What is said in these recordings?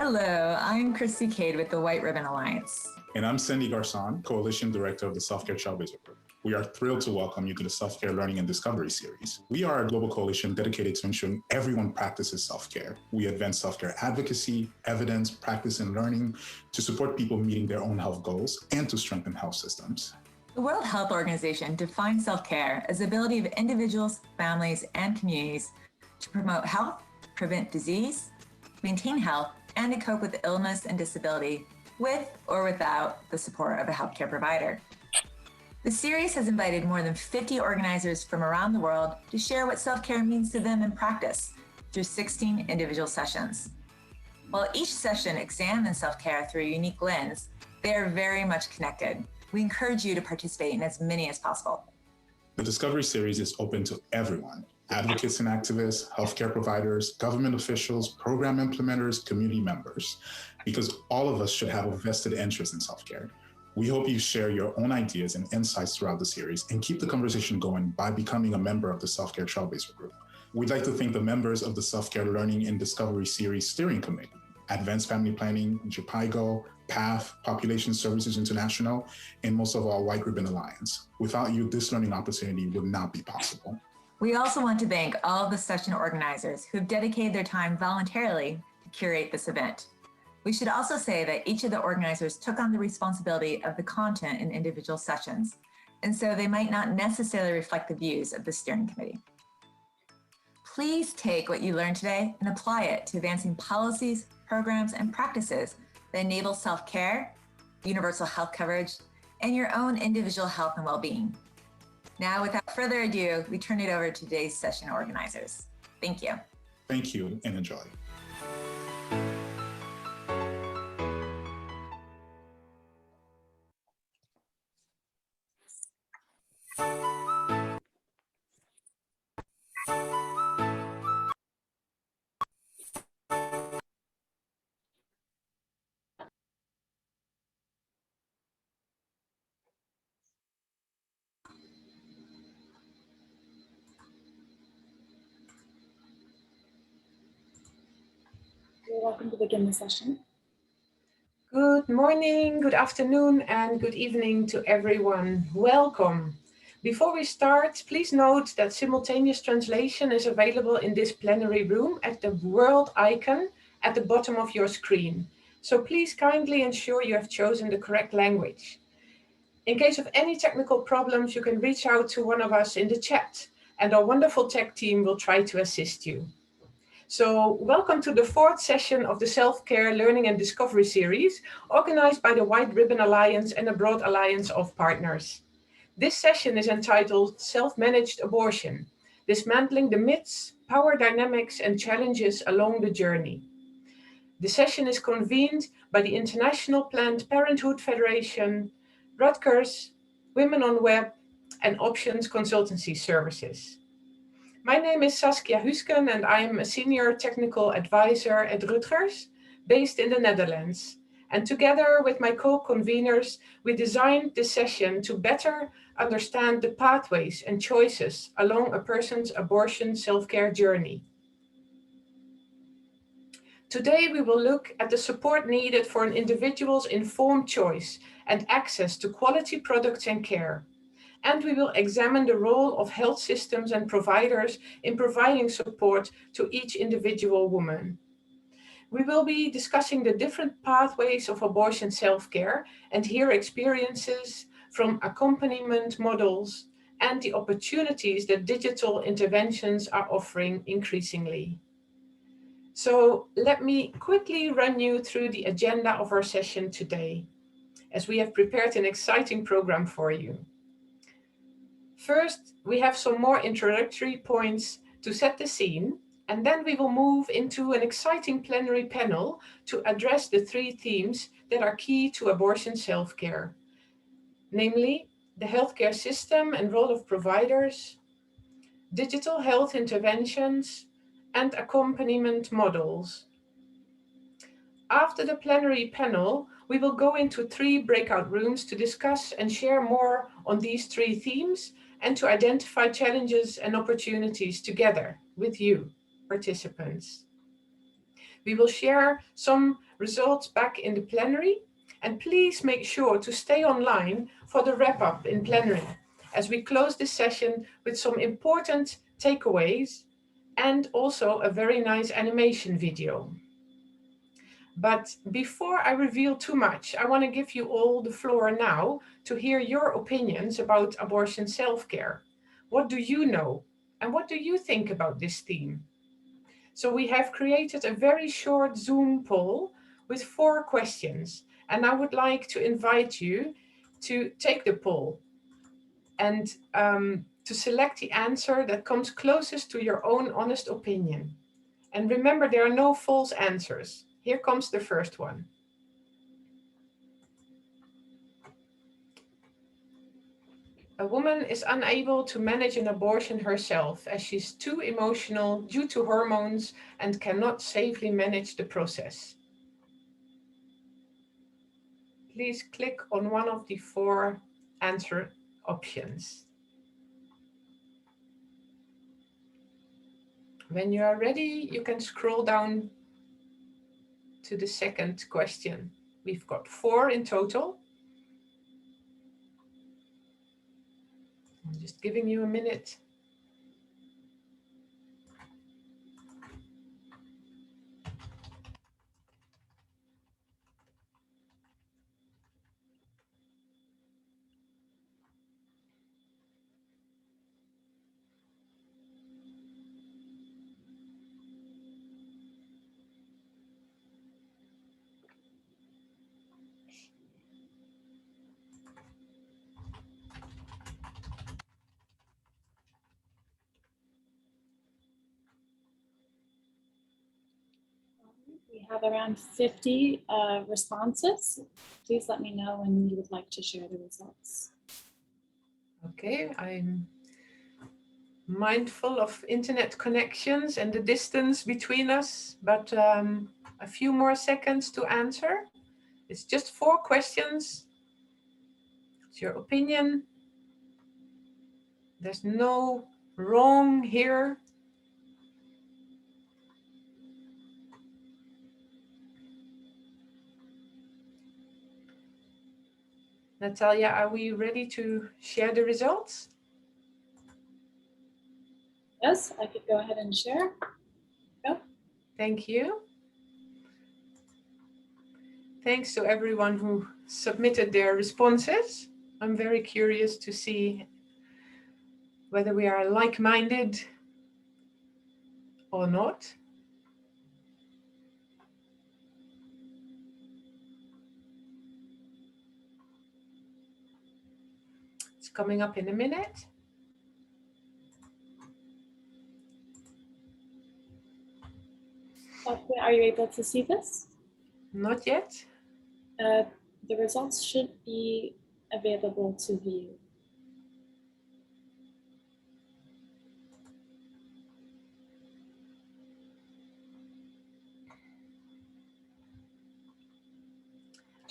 Hello, I'm Christy Cade with the White Ribbon Alliance. And I'm Cindy Garcon, Coalition Director of the Self-Care Trailblazer Group. We are thrilled to welcome you to the Self-Care Learning and Discovery Series. We are a global coalition dedicated to ensuring everyone practices self-care. We advance self-care advocacy, evidence, practice, and learning to support people meeting their own health goals and to strengthen health systems. The World Health Organization defines self-care as the ability of individuals, families, and communities to promote health, prevent disease, maintain health, and to cope with illness and disability with or without the support of a healthcare provider. The series has invited more than 50 organizers from around the world to share what self-care means to them in practice through 16 individual sessions. While each session examines self-care through a unique lens, they are very much connected. We encourage you to participate in as many as possible. The Discovery Series is open to everyone: advocates and activists, healthcare providers, government officials, program implementers, community members, because all of us should have a vested interest in self-care. We hope you share your own ideas and insights throughout the series and keep the conversation going by becoming a member of the Self-Care Trailblazer Group. We'd like to thank the members of the Self-Care Learning and Discovery Series Steering Committee, Advanced Family Planning, JPIGO, PATH, Population Services International, and most of all, White Ribbon Alliance. Without you, this learning opportunity would not be possible. We also want to thank all of the session organizers who have dedicated their time voluntarily to curate this event. We should also say that each of the organizers took on the responsibility of the content in individual sessions, and so they might not necessarily reflect the views of the steering committee. Please take what you learned today and apply it to advancing policies, programs, and practices that enable self-care, universal health coverage, and your own individual health and well-being. Now, without further ado, we turn it over to today's session organizers. Thank you. Thank you and enjoy. You're welcome to begin the session. Good morning, good afternoon, and good evening to everyone. Welcome. Before we start, please note that simultaneous translation is available in this plenary room at the world icon at the bottom of your screen. So please kindly ensure you have chosen the correct language. In case of any technical problems, you can reach out to one of us in the chat, and our wonderful tech team will try to assist you. So welcome to the fourth session of the Self-Care Learning and Discovery Series, organized by the White Ribbon Alliance and a broad alliance of partners. This session is entitled Self-Managed Abortion, Dismantling the Myths, Power Dynamics and Challenges Along the Journey. The session is convened by the International Planned Parenthood Federation, Rutgers, Women on Web, and Options Consultancy Services. My name is Saskia Husken and I am a Senior Technical Advisor at Rutgers, based in the Netherlands. And together with my co-conveners, we designed this session to better understand the pathways and choices along a person's abortion self-care journey. Today, we will look at the support needed for an individual's informed choice and access to quality products and care. And we will examine the role of health systems and providers in providing support to each individual woman. We will be discussing the different pathways of abortion self-care and hear experiences from accompaniment models and the opportunities that digital interventions are offering increasingly. So let me quickly run you through the agenda of our session today, as we have prepared an exciting program for you. First, we have some more introductory points to set the scene, and then we will move into an exciting plenary panel to address the three themes that are key to abortion self-care, namely the healthcare system and role of providers, digital health interventions, and accompaniment models. After the plenary panel, we will go into 3 breakout rooms to discuss and share more on these 3 themes and to identify challenges and opportunities together with you, participants. We will share some results back in the plenary, and please make sure to stay online for the wrap-up in plenary as we close this session with some important takeaways and also a very nice animation video. But before I reveal too much, I want to give you all the floor now to hear your opinions about abortion self-care. What do you know? And what do you think about this theme? So we have created a very short Zoom poll with 4 questions. And I would like to invite you to take the poll and to select the answer that comes closest to your own honest opinion. And remember, there are no false answers. Here comes the first one. A woman is unable to manage an abortion herself as she's too emotional due to hormones and cannot safely manage the process. Please click on one of the 4 answer options. When you are ready, you can scroll down to the second question. We've got 4 in total. I'm just giving you a minute. We have around 50 responses. Please let me know when you would like to share the results. Okay, I'm mindful of internet connections and the distance between us, but a few more seconds to answer. It's just 4 questions. It's your opinion. There's no wrong here. Natalia, are we ready to share the results? Yes, I could go ahead and share. Go. Thank you. Thanks to everyone who submitted their responses. I'm very curious to see whether we are like-minded or not. It's coming up in a minute. Okay, are you able to see this? Not yet. The results should be available to view.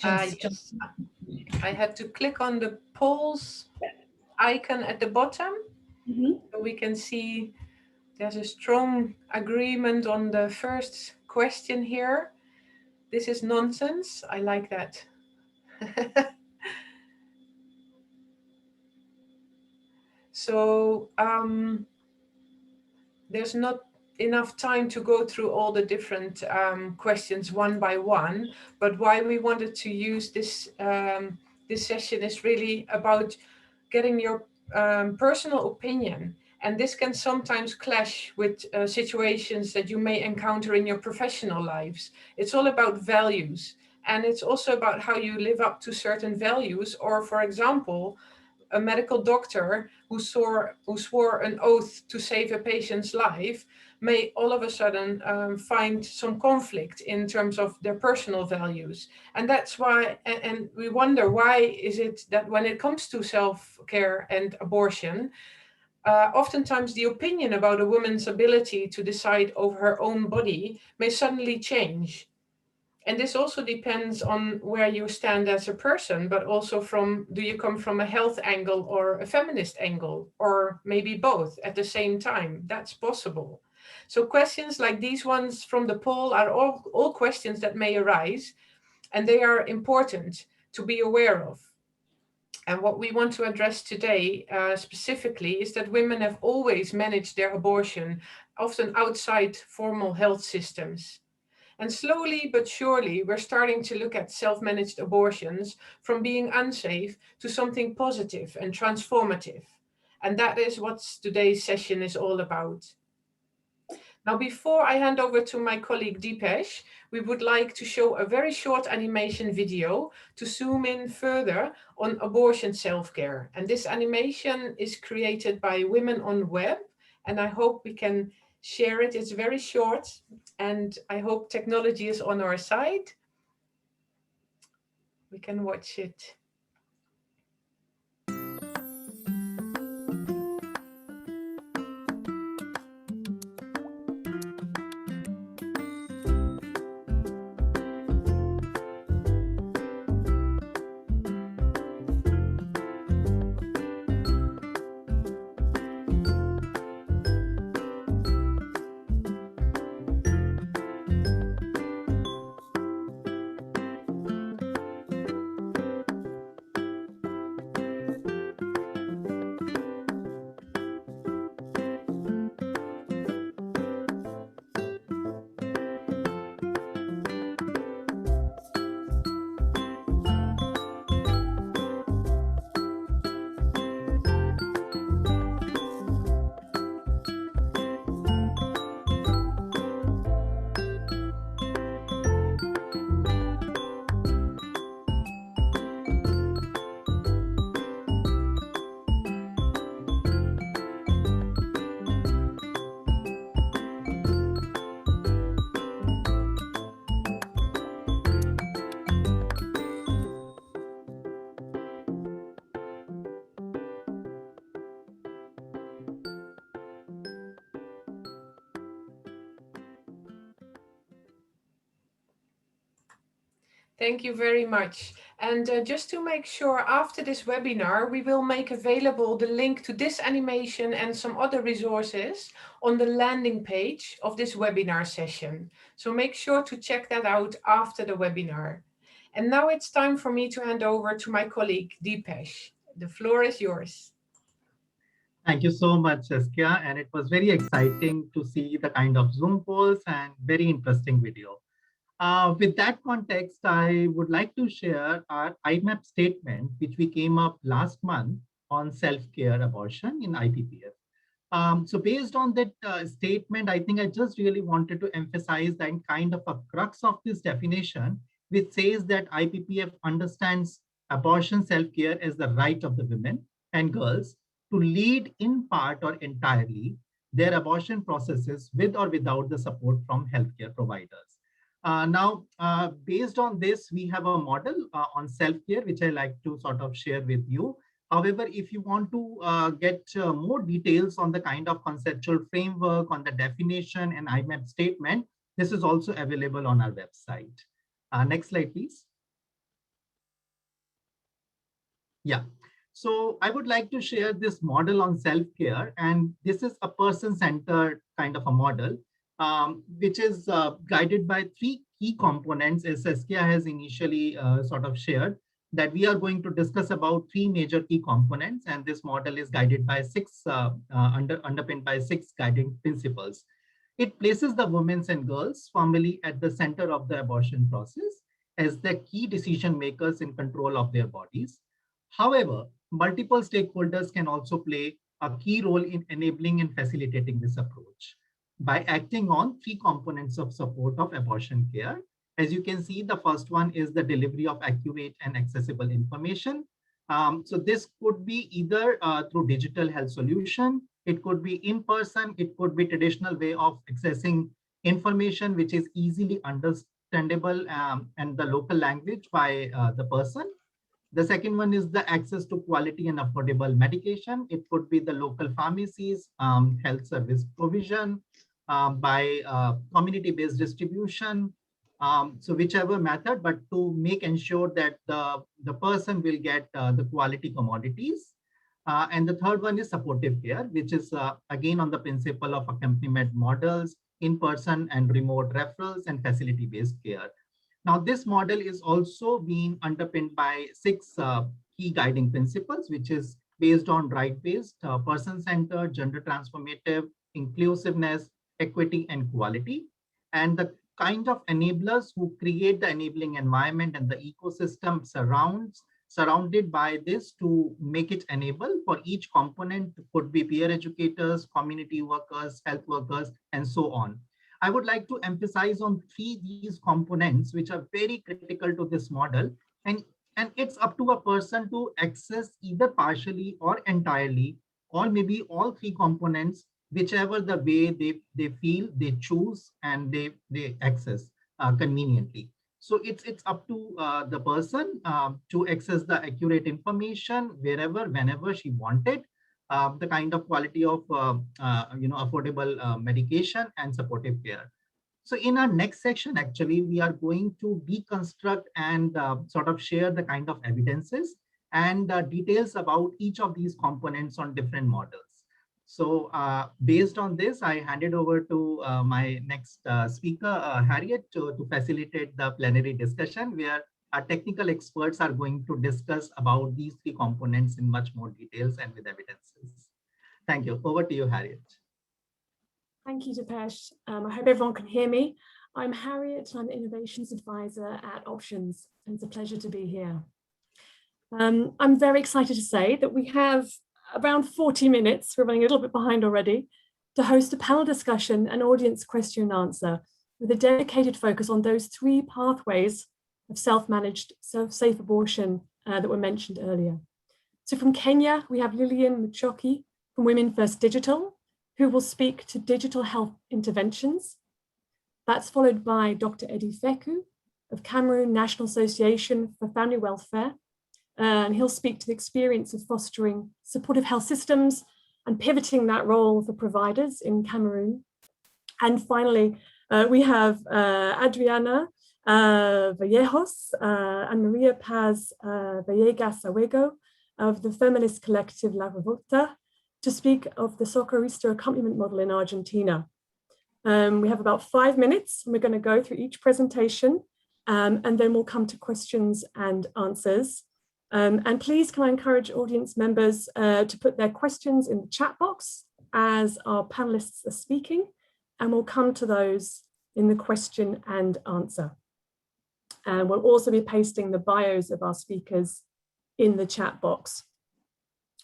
Yes. I had to click on the polls icon at the bottom. So we can see there's a strong agreement on the first question here. This is nonsense. I like that. So there's not enough time to go through all the different questions one by one, but why we wanted to use this this session is really about getting your personal opinion. And this can sometimes clash with situations that you may encounter in your professional lives. It's all about values. And it's also about how you live up to certain values. Or, for example, a medical doctor who swore an oath to save a patient's life may all of a sudden find some conflict in terms of their personal values. And that's why, and we wonder, why is it that when it comes to self-care and abortion, oftentimes the opinion about a woman's ability to decide over her own body may suddenly change. And this also depends on where you stand as a person, but also from, do you come from a health angle or a feminist angle, or maybe both at the same time? That's possible. So questions like these ones from the poll are all questions that may arise, and they are important to be aware of. And what we want to address today specifically is that women have always managed their abortion, often outside formal health systems. And slowly but surely, we're starting to look at self-managed abortions from being unsafe to something positive and transformative. And that is what today's session is all about. Now, before I hand over to my colleague Deepesh, we would like to show a very short animation video to zoom in further on abortion self-care. And this animation is created by Women on Web, and I hope we can share it. It's very short, and I hope technology is on our side. We can watch it. Thank you very much. And just to make sure, after this webinar, we will make available the link to this animation and some other resources on the landing page of this webinar session. So make sure to check that out after the webinar. And now it's time for me to hand over to my colleague, Deepesh. The floor is yours. Thank you so much, Saskia. And it was very exciting to see the kind of Zoom polls and very interesting video. With that context, I would like to share our IMAP statement, which we came up last month on self-care abortion in IPPF. So based on that statement, I think I just really wanted to emphasize that kind of a crux of this definition, which says that IPPF understands abortion self-care as the right of the women and girls to lead in part or entirely their abortion processes with or without the support from healthcare providers. Based on this, we have a model on self-care, which I like to sort of share with you. However, if you want to get more details on the kind of conceptual framework, on the definition and IMAP statement, this is also available on our website. Next slide, please. Yeah. So I would like to share this model on self-care, and this is a person-centered kind of a model, which is guided by three key components, as Saskia has initially sort of shared, that we are going to discuss about three major key components, and this model is guided by underpinned by six guiding principles. It places the women and girls firmly at the center of the abortion process as the key decision makers in control of their bodies. However, multiple stakeholders can also play a key role in enabling and facilitating this approach by acting on three components of support of abortion care. As you can see, the first one is the delivery of accurate and accessible information. So this could be either through digital health solution, it could be in person, it could be traditional way of accessing information which is easily understandable and the local language by the person. The second one is the access to quality and affordable medication. It could be the local pharmacies, health service provision by community-based distribution. So whichever method, but to make ensure that the person will get the quality commodities. And the third one is supportive care, which is again on the principle of accompaniment models, in-person and remote referrals, and facility-based care. Now, this model is also being underpinned by 6 key guiding principles, which is based on right-based, person-centered, gender transformative, inclusiveness, equity, and quality. And the kind of enablers who create the enabling environment and the ecosystem surrounded by this to make it enable for each component could be peer educators, community workers, health workers, and so on. I would like to emphasize on 3 these components, which are very critical to this model. And it's up to a person to access either partially or entirely, or maybe all 3 components, whichever the way they feel, they choose, and they access conveniently. So it's up to the person to access the accurate information wherever, whenever she wanted, the kind of quality of affordable medication and supportive care. So in our next section, actually, we are going to deconstruct and sort of share the kind of evidences and details about each of these components on different models. So based on this, I hand it over to my next speaker, Harriet, to facilitate the plenary discussion, where our technical experts are going to discuss about these 3 components in much more details and with evidences. Thank you. Over to you, Harriet. Thank you, Dipesh. I hope everyone can hear me. I'm Harriet, I'm the Innovations Advisor at Options, and it's a pleasure to be here. I'm very excited to say that we have around 40 minutes, we're running a little bit behind already, to host a panel discussion and audience question and answer with a dedicated focus on those 3 pathways of self-managed, safe abortion that were mentioned earlier. So from Kenya, we have Lilian Muchoki from Women First Digital, who will speak to digital health interventions. That's followed by Dr. Eddie Feku of Cameroon National Association for Family Welfare, and he'll speak to the experience of fostering supportive health systems and pivoting that role for providers in Cameroon. And finally, we have Adriana Vallejos and Maria Paz Villegas Awego of the feminist collective La Revolta to speak of the Socorrista accompaniment model in Argentina. We have about 5 minutes, and we're going to go through each presentation, and then we'll come to questions and answers. And please, can I encourage audience members to put their questions in the chat box as our panelists are speaking, and we'll come to those in the question and answer. And we'll also be pasting the bios of our speakers in the chat box.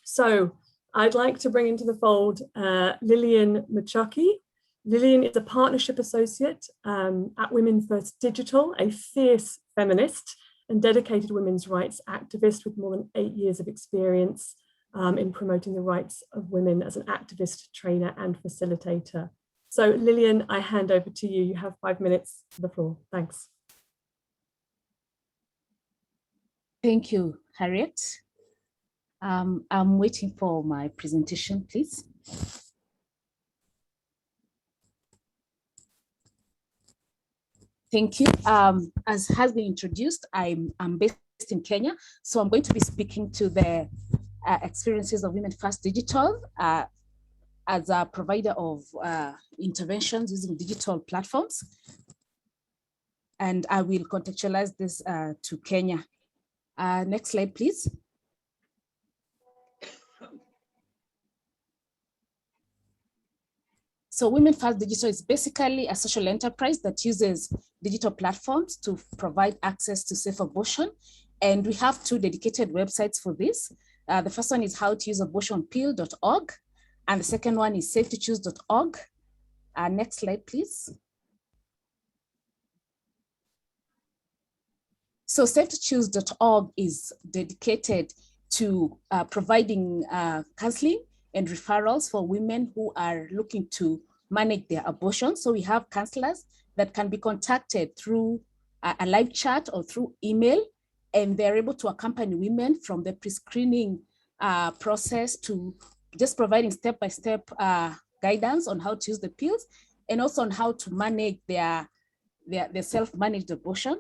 So I'd like to bring into the fold Lilian Muchoki. Lilian is a partnership associate at Women First Digital, a fierce feminist and dedicated women's rights activist with more than 8 years of experience in promoting the rights of women as an activist, trainer, and facilitator. So Lilian, I hand over to you. You have 5 minutes for the floor. Thanks. Thank you, Harriet. I'm waiting for my presentation, please. Thank you. As has been introduced, I'm based in Kenya, so I'm going to be speaking to the experiences of Women First Digital as a provider of interventions using digital platforms. And I will contextualize this to Kenya. Next slide, please. So Women First Digital is basically a social enterprise that uses digital platforms to provide access to safe abortion. And we have 2 dedicated websites for this. The first one is howtouseabortionpill.org, and the second one is safetochoose.org. Next slide, please. So safetochoose.org is dedicated to providing counseling and referrals for women who are looking to manage their abortion. So we have counselors that can be contacted through a live chat or through email, and they're able to accompany women from the pre-screening process to just providing step-by-step guidance on how to use the pills, and also on how to manage their self-managed abortion.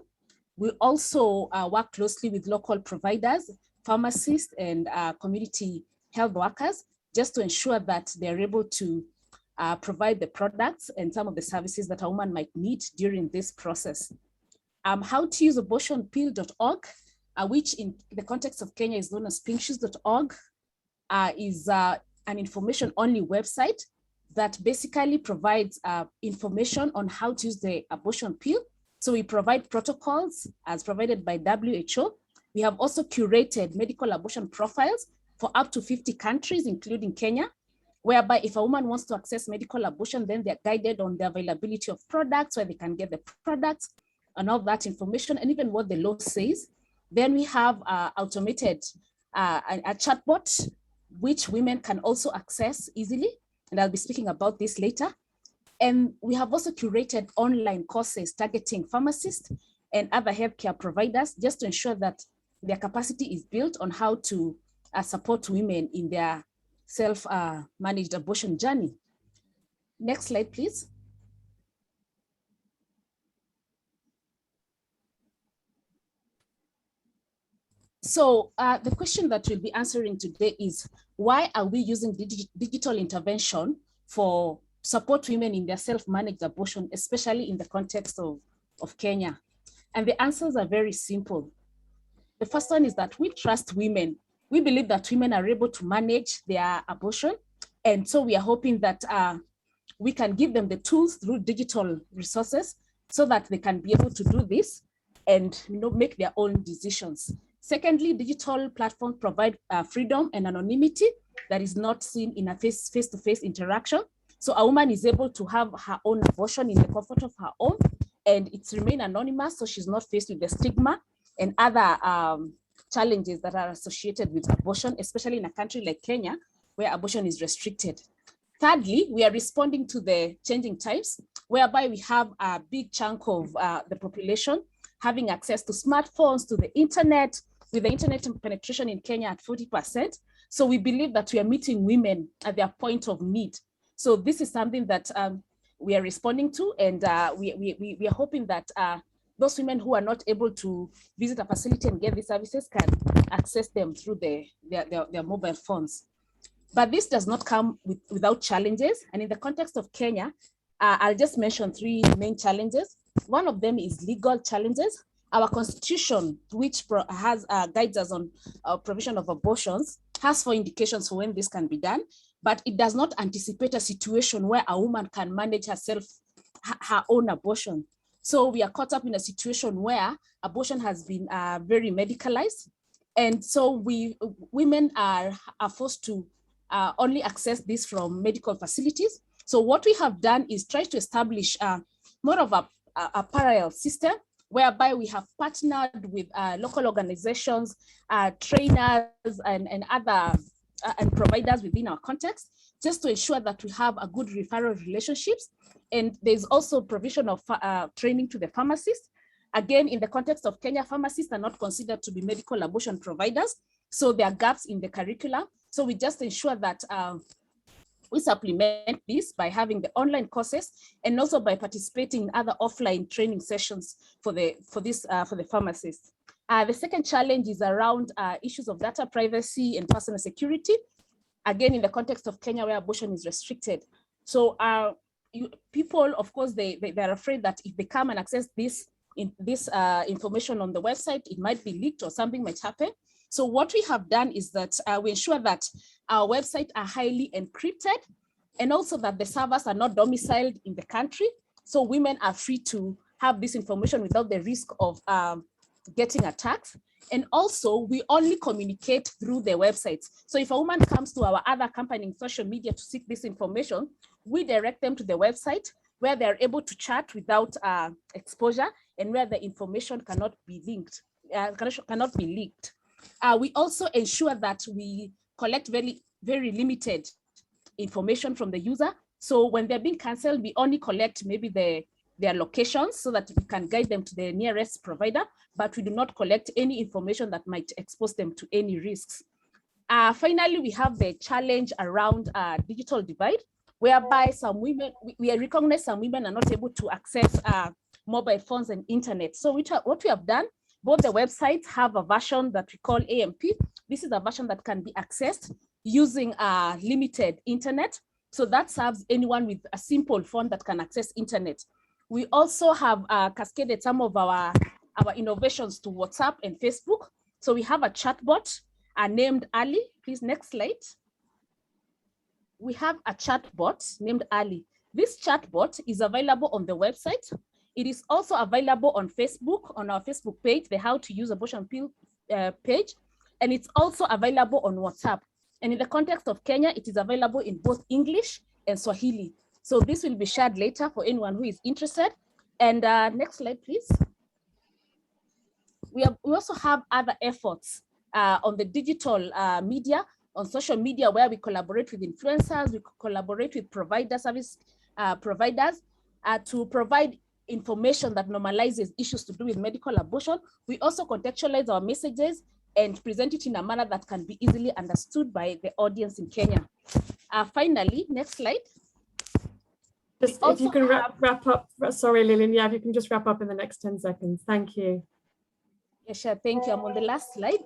We also work closely with local providers, pharmacists, and community health workers, just to ensure that they're able to provide the products and some of the services that a woman might need during this process. How to use abortionpill.org, which in the context of Kenya is known as pinkshoes.org, is an information-only website that basically provides information on how to use the abortion pill. So we provide protocols as provided by WHO. We have also curated medical abortion profiles for up to 50 countries, including Kenya, whereby if a woman wants to access medical abortion, then they're guided on the availability of products, where they can get the products and all that information, and even what the law says. Then we have automated a chatbot, which women can also access easily. And I'll be speaking about this later. And we have also curated online courses targeting pharmacists and other healthcare providers, just to ensure that their capacity is built on how to support women in their self-managed abortion journey. Next slide, please. So the question that we'll be answering today is, why are we using digital intervention for support women in their self-managed abortion, especially in the context of Kenya? And the answers are very simple. The first one is that we trust women. We believe that women are able to manage their abortion. And so we are hoping that we can give them the tools through digital resources so that they can be able to do this and make their own decisions. Secondly, digital platforms provide freedom and anonymity that is not seen in a face-to-face interaction. So a woman is able to have her own abortion in the comfort of her own, and it's remain anonymous, so she's not faced with the stigma and other challenges that are associated with abortion, especially in a country like Kenya, where abortion is restricted. Thirdly, we are responding to the changing times, whereby we have a big chunk of the population having access to smartphones, to the internet, with the internet penetration in Kenya at 40%. So we believe that we are meeting women at their point of need. So this is something that we are responding to, and we are hoping that those women who are not able to visit a facility and get these services can access them through their mobile phones. But this does not come without challenges. And in the context of Kenya, I'll just mention three main challenges. One of them is legal challenges. Our constitution, which has guides us on provision of abortions, has 4 indications for when this can be done, but it does not anticipate a situation where a woman can manage her own abortion. So we are caught up in a situation where abortion has been very medicalized. And so women are forced to only access this from medical facilities. So what we have done is try to establish more of a parallel system, whereby we have partnered with local organizations, trainers, and other and providers within our context, just to ensure that we have a good referral relationships. And there's also provision of training to the pharmacists. Again, in the context of Kenya, pharmacists are not considered to be medical abortion providers, so there are gaps in the curriculum. So we just ensure that we supplement this by having the online courses and also by participating in other offline training sessions for the pharmacists. The second challenge is around issues of data privacy and personal security. Again, in the context of Kenya, where abortion is restricted. So people, of course, they're afraid that if they come and access this information on the website, it might be leaked or something might happen. So what we have done is that we ensure that our websites are highly encrypted, and also that the servers are not domiciled in the country. So women are free to have this information without the risk of getting attacked. And also we only communicate through the websites. So if a woman comes to our other accompanying social media to seek this information, we direct them to the website where they're able to chat without exposure, and where the information cannot be linked, cannot be leaked. We also ensure that we collect very, very limited information from the user. So when they're being canceled, we only collect maybe their locations so that we can guide them to the nearest provider, but we do not collect any information that might expose them to any risks. Finally, we have the challenge around digital divide, whereby some women, we recognize some women are not able to access mobile phones and internet. So what we have done, both the websites have a version that we call AMP. This is a version that can be accessed using limited internet. So that serves anyone with a simple phone that can access internet. We also have cascaded some of our innovations to WhatsApp and Facebook. So we have a chatbot named Ali. Please, next slide. We have a chatbot named Ali. This chatbot is available on the website. It is also available on Facebook, on our Facebook page, the How to Use Abortion Pill page, and it's also available on WhatsApp. And in the context of Kenya, it is available in both English and Swahili. So this will be shared later for anyone who is interested. And next slide, please. We also have other efforts on the digital media, on social media, where we collaborate with influencers, we collaborate with service providers to provide information that normalizes issues to do with medical abortion. We also contextualize our messages and present it in a manner that can be easily understood by the audience in Kenya. Finally, next slide. Just if you can wrap up, sorry, Lillian, yeah, if you can just wrap up in the next 10 seconds. Thank you. Yeah, sure, thank you. I'm on the last slide.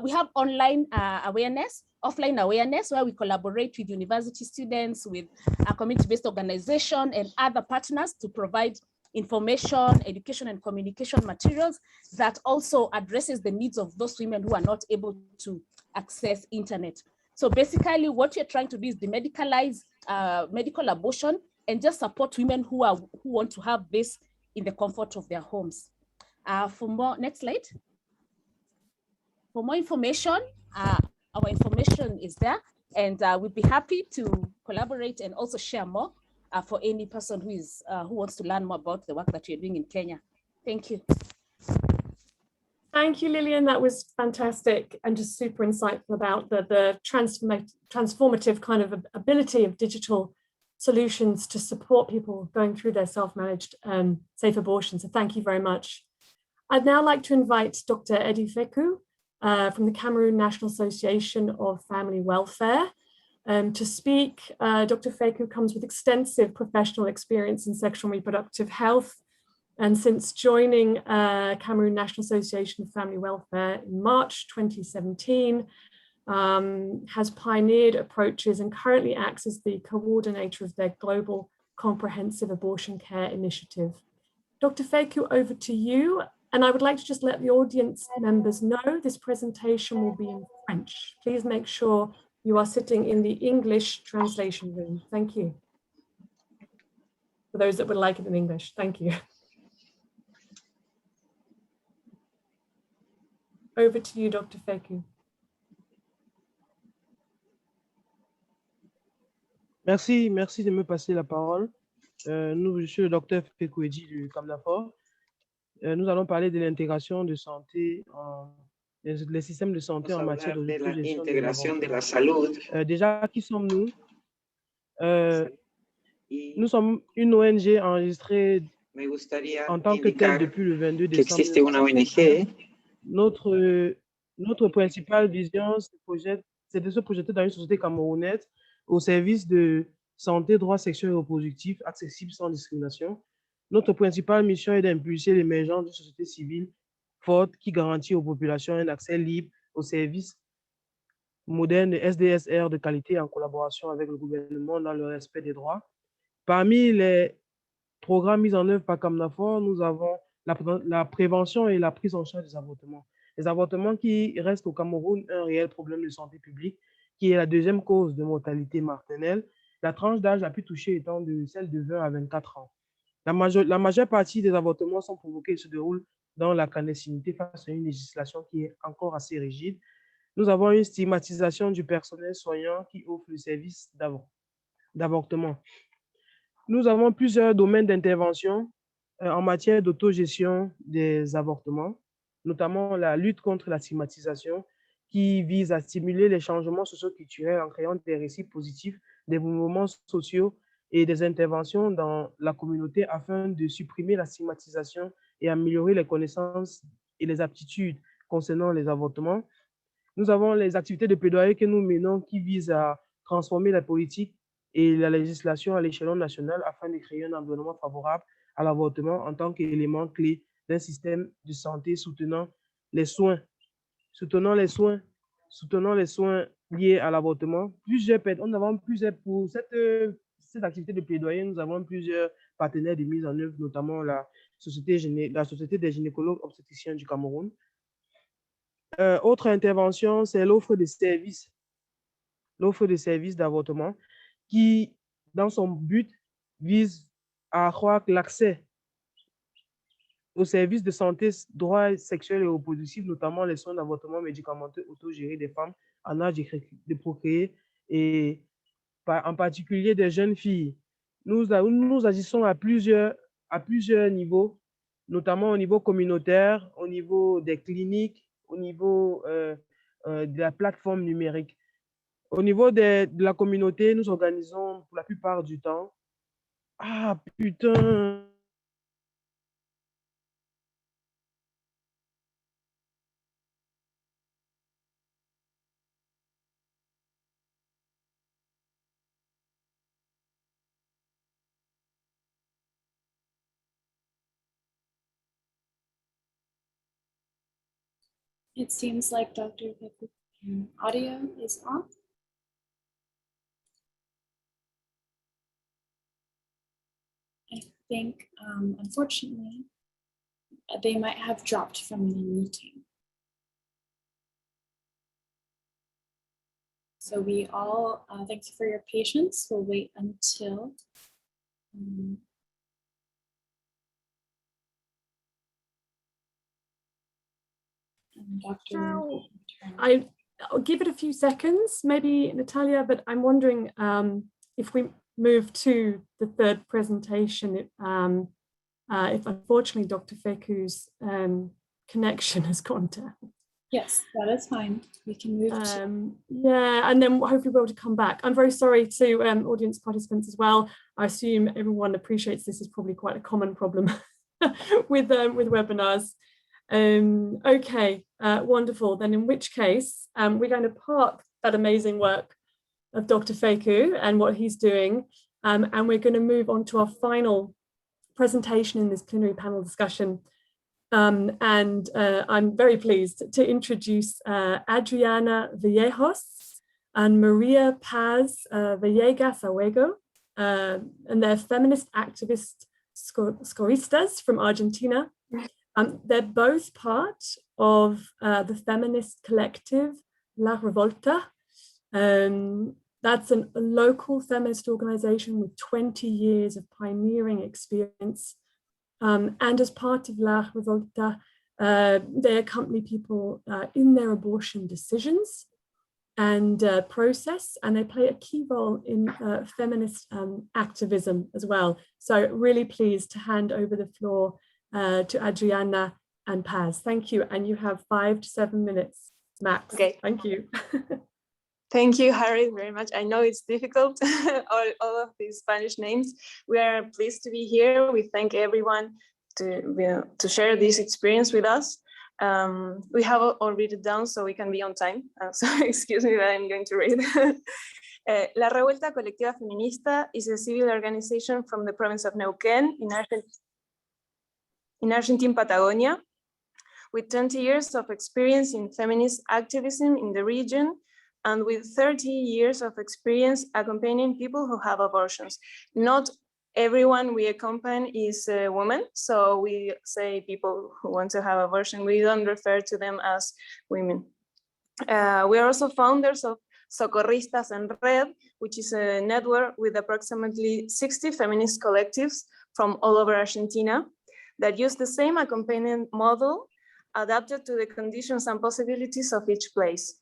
We have online awareness, offline awareness, where we collaborate with university students, with a community-based organization and other partners to provide information, education, and communication materials that also addresses the needs of those women who are not able to access internet. So basically what you're trying to do is demedicalize medical abortion and just support women who want to have this in the comfort of their homes. For more, next slide. For more information, our information is there, and we'd be happy to collaborate and also share more for any person who wants to learn more about the work that you're doing in Kenya. Thank you. Thank you, Lillian. That was fantastic and just super insightful about the transformative kind of ability of digital solutions to support people going through their self-managed safe abortion. So thank you very much. I'd now like to invite Dr. Eddie Feku from the Cameroon National Association of Family Welfare to speak. Dr. Feku comes with extensive professional experience in sexual and reproductive health. And since joining Cameroon National Association of Family Welfare in March 2017, has pioneered approaches and currently acts as the coordinator of their global comprehensive abortion care initiative. Dr. Feku, over to you. And I would like to just let the audience members know this presentation will be in French. Please make sure you are sitting in the English translation room. Thank you. For those that would like it in English, thank you. Over to you, Dr. Feku. Merci de me passer la parole. Je suis le docteur Feku Eddy du CAMNAFOR. Nous allons parler de l'intégration de santé, les systèmes de santé en matière de gestion de la salud. Déjà, qui sommes-nous? Nous sommes une ONG enregistrée en tant que telle depuis le 22 décembre. Notre principale vision, c'est de se projeter dans une société camerounaise au service de santé, droits sexuels et reproductifs, accessibles sans discrimination. Notre principale mission est d'impulser l'émergence d'une société civile forte qui garantit aux populations un accès libre aux services modernes de SDSR de qualité en collaboration avec le gouvernement dans le respect des droits. Parmi les programmes mis en œuvre par CAMNAFOR, nous avons la prévention et la prise en charge des avortements. Les avortements qui restent au Cameroun un réel problème de santé publique, qui est la deuxième cause de mortalité maternelle. La tranche d'âge la plus touchée étant celle de 20 à 24 ans. La majeure partie des avortements sont provoqués et se déroulent dans la clandestinité face à une législation qui est encore assez rigide. Nous avons une stigmatisation du personnel soignant qui offre le service d'avortement. Nous avons plusieurs domaines d'intervention en matière d'autogestion des avortements, notamment la lutte contre la stigmatisation qui vise à stimuler les changements socio-culturels en créant des récits positifs, des mouvements sociaux et des interventions dans la communauté afin de supprimer la stigmatisation et améliorer les connaissances et les aptitudes concernant les avortements. Nous avons les activités de plaidoyer que nous menons qui visent à transformer la politique et la législation à l'échelon national afin de créer un environnement favorable à l'avortement en tant qu'élément clé d'un système de santé soutenant les soins liées à l'avortement. On avons plusieurs, pour cette activité de plaidoyer, nous avons plusieurs partenaires de mise en œuvre, notamment la Société des gynécologues obstétriciens du Cameroun. Autre intervention, c'est l'offre de services d'avortement qui, dans son but, vise à accroître l'accès aux services de santé, droits sexuels et reproductifs, notamment les soins d'avortement médicamenteux autogérés des femmes en âge de procréer et en particulier des jeunes filles. Nous agissons à plusieurs niveaux, notamment au niveau communautaire, au niveau des cliniques, au niveau de la plateforme numérique. Au niveau de la communauté, nous organisons pour la plupart du temps. Ah putain! It seems like Dr. Peku's audio is off. I think, unfortunately, they might have dropped from the meeting. So we all, thank you for your patience. We'll wait until Dr. I'll give it a few seconds, maybe Natalia, but I'm wondering if we move to the third presentation, if unfortunately Dr. Feku's connection has gone down. Yes, that is fine. We can move to... Yeah, and then hopefully we'll be able to come back. I'm very sorry to audience participants as well. I assume everyone appreciates this is probably quite a common problem with webinars. Okay, wonderful. Then in which case, we're going to park that amazing work of Dr. Feku and what he's doing, and we're going to move on to our final presentation in this plenary panel discussion. And I'm very pleased to introduce Adriana Vallejos and Maria Paz Villegas Ahuego, and they're feminist activist scoristas from Argentina. They're both part of the feminist collective La Revolta. That's a local feminist organization with 20 years of pioneering experience. And as part of La Revolta, they accompany people in their abortion decisions and process, and they play a key role in feminist activism as well. So really pleased to hand over the floor to Adriana and Paz. Thank you, and you have 5 to 7 minutes max. Okay. Thank you. Thank you, Harry, very much. I know it's difficult, all of these Spanish names. We are pleased to be here. We thank everyone to share this experience with us. We have all read it down so we can be on time. So excuse me, but I'm going to read. La Revuelta Colectiva Feminista is a civil organization from the province of Neuquén in Argentine Patagonia, with 20 years of experience in feminist activism in the region, and with 30 years of experience accompanying people who have abortions. Not everyone we accompany is a woman, so we say people who want to have abortion. We don't refer to them as women. We are also founders of Socorristas en Red, which is a network with approximately 60 feminist collectives from all over Argentina that use the same accompaniment model adapted to the conditions and possibilities of each place.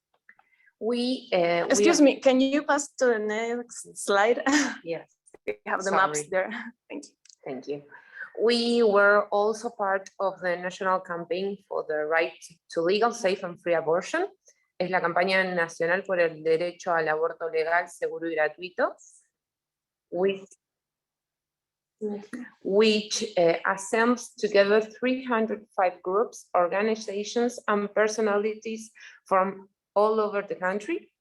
Excuse me, can you pass to the next slide? Yes. We have the maps there. Thank you. Thank you. We were also part of the national campaign for the right to legal, safe and free abortion. Es la campaña nacional por el derecho al aborto legal, seguro y gratuito, which assembles together 305 groups, organizations, and personalities from all over the country.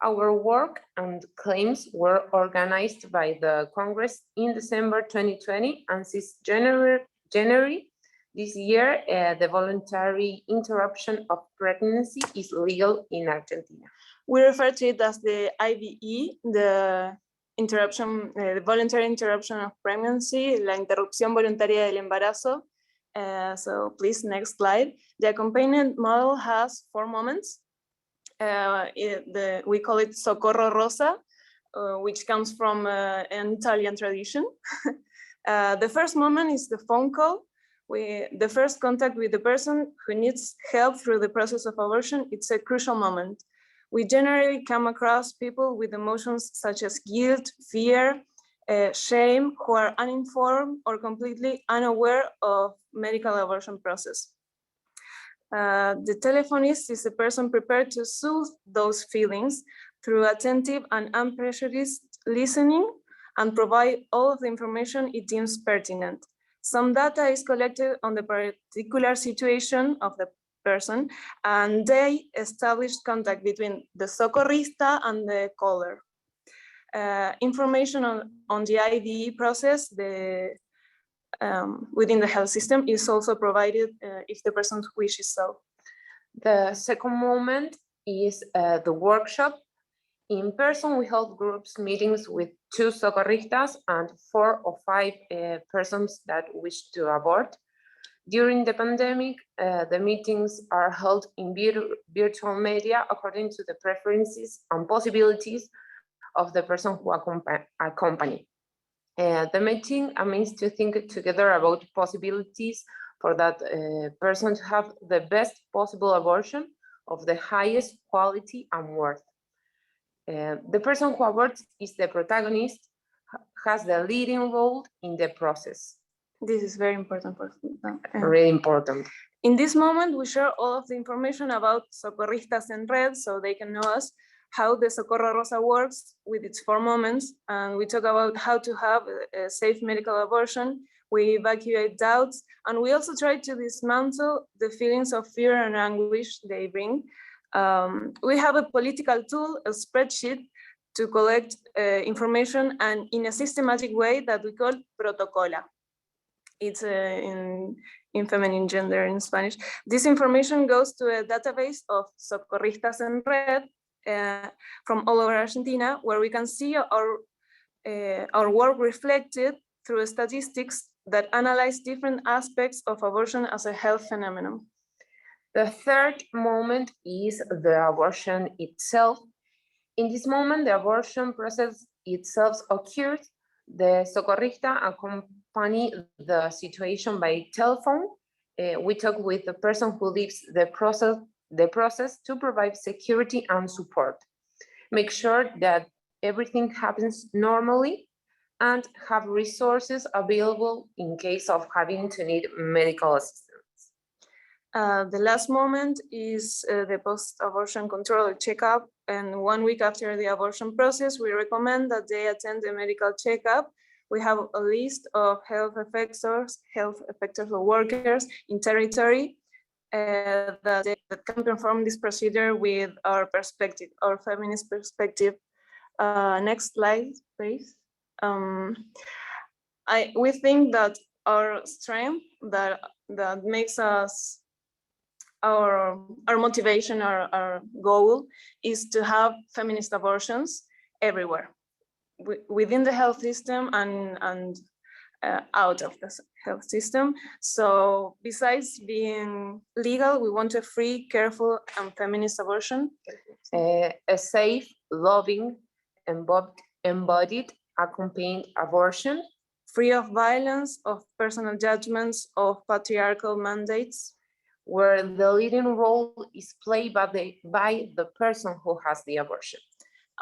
Our work and claims were organized by the Congress in December 2020, and since January, This year, the voluntary interruption of pregnancy is legal in Argentina. We refer to it as the IVE, the voluntary interruption of pregnancy, la interrupción voluntaria del embarazo. So please, next slide. The accompaniment model has 4 moments. We call it Socorro Rosa, which comes from an Italian tradition. The first moment is the phone call. The first contact with the person who needs help through the process of abortion. It's a crucial moment. We generally come across people with emotions such as guilt, fear, shame, who are uninformed or completely unaware of medical abortion process. The telephonist is a person prepared to soothe those feelings through attentive and unprejudiced listening and provide all of the information it deems pertinent. Some data is collected on the particular situation of the person, and they establish contact between the socorrista and the caller. Information on the IVE process within the health system is also provided if the person wishes so. The second moment is the workshop. In person, we hold groups meetings with 2 socorristas and 4 or 5 persons that wish to abort. During the pandemic, the meetings are held in virtual media according to the preferences and possibilities of the person who accompany. The meeting aims to think together about possibilities for that person to have the best possible abortion of the highest quality and worth. The person who aborts is the protagonist, has the leading role in the process. This is very important. Really important. In this moment, we share all of the information about Socorristas en Red so they can know us, how the Socorro Rosa works with its 4 moments, and we talk about how to have a safe medical abortion. We evacuate doubts, and we also try to dismantle the feelings of fear and anguish they bring. We have a political tool, a spreadsheet, to collect information and in a systematic way that we call protocola. It's in feminine gender in Spanish. This information goes to a database of Socorristas en Red from all over Argentina, where we can see our work reflected through statistics that analyze different aspects of abortion as a health phenomenon. The third moment is the abortion itself. In this moment, the abortion process itself occurs. The socorrista accompany the situation by telephone. We talk with the person who leads the process to provide security and support. Make sure that everything happens normally and have resources available in case of having to need medical assistance. The last moment is the post-abortion control checkup, and 1 week after the abortion process, we recommend that they attend a medical checkup. We have a list of health effectors or workers in territory that can perform this procedure with our perspective, our feminist perspective. Next slide, please. We think that our strength, that makes us our motivation, our goal is to have feminist abortions everywhere, within the health system and out of the health system. So besides being legal, we want a free, careful, and feminist abortion. A safe, loving, embodied, accompanied abortion. Free of violence, of personal judgments, of patriarchal mandates. Where the leading role is played by the person who has the abortion.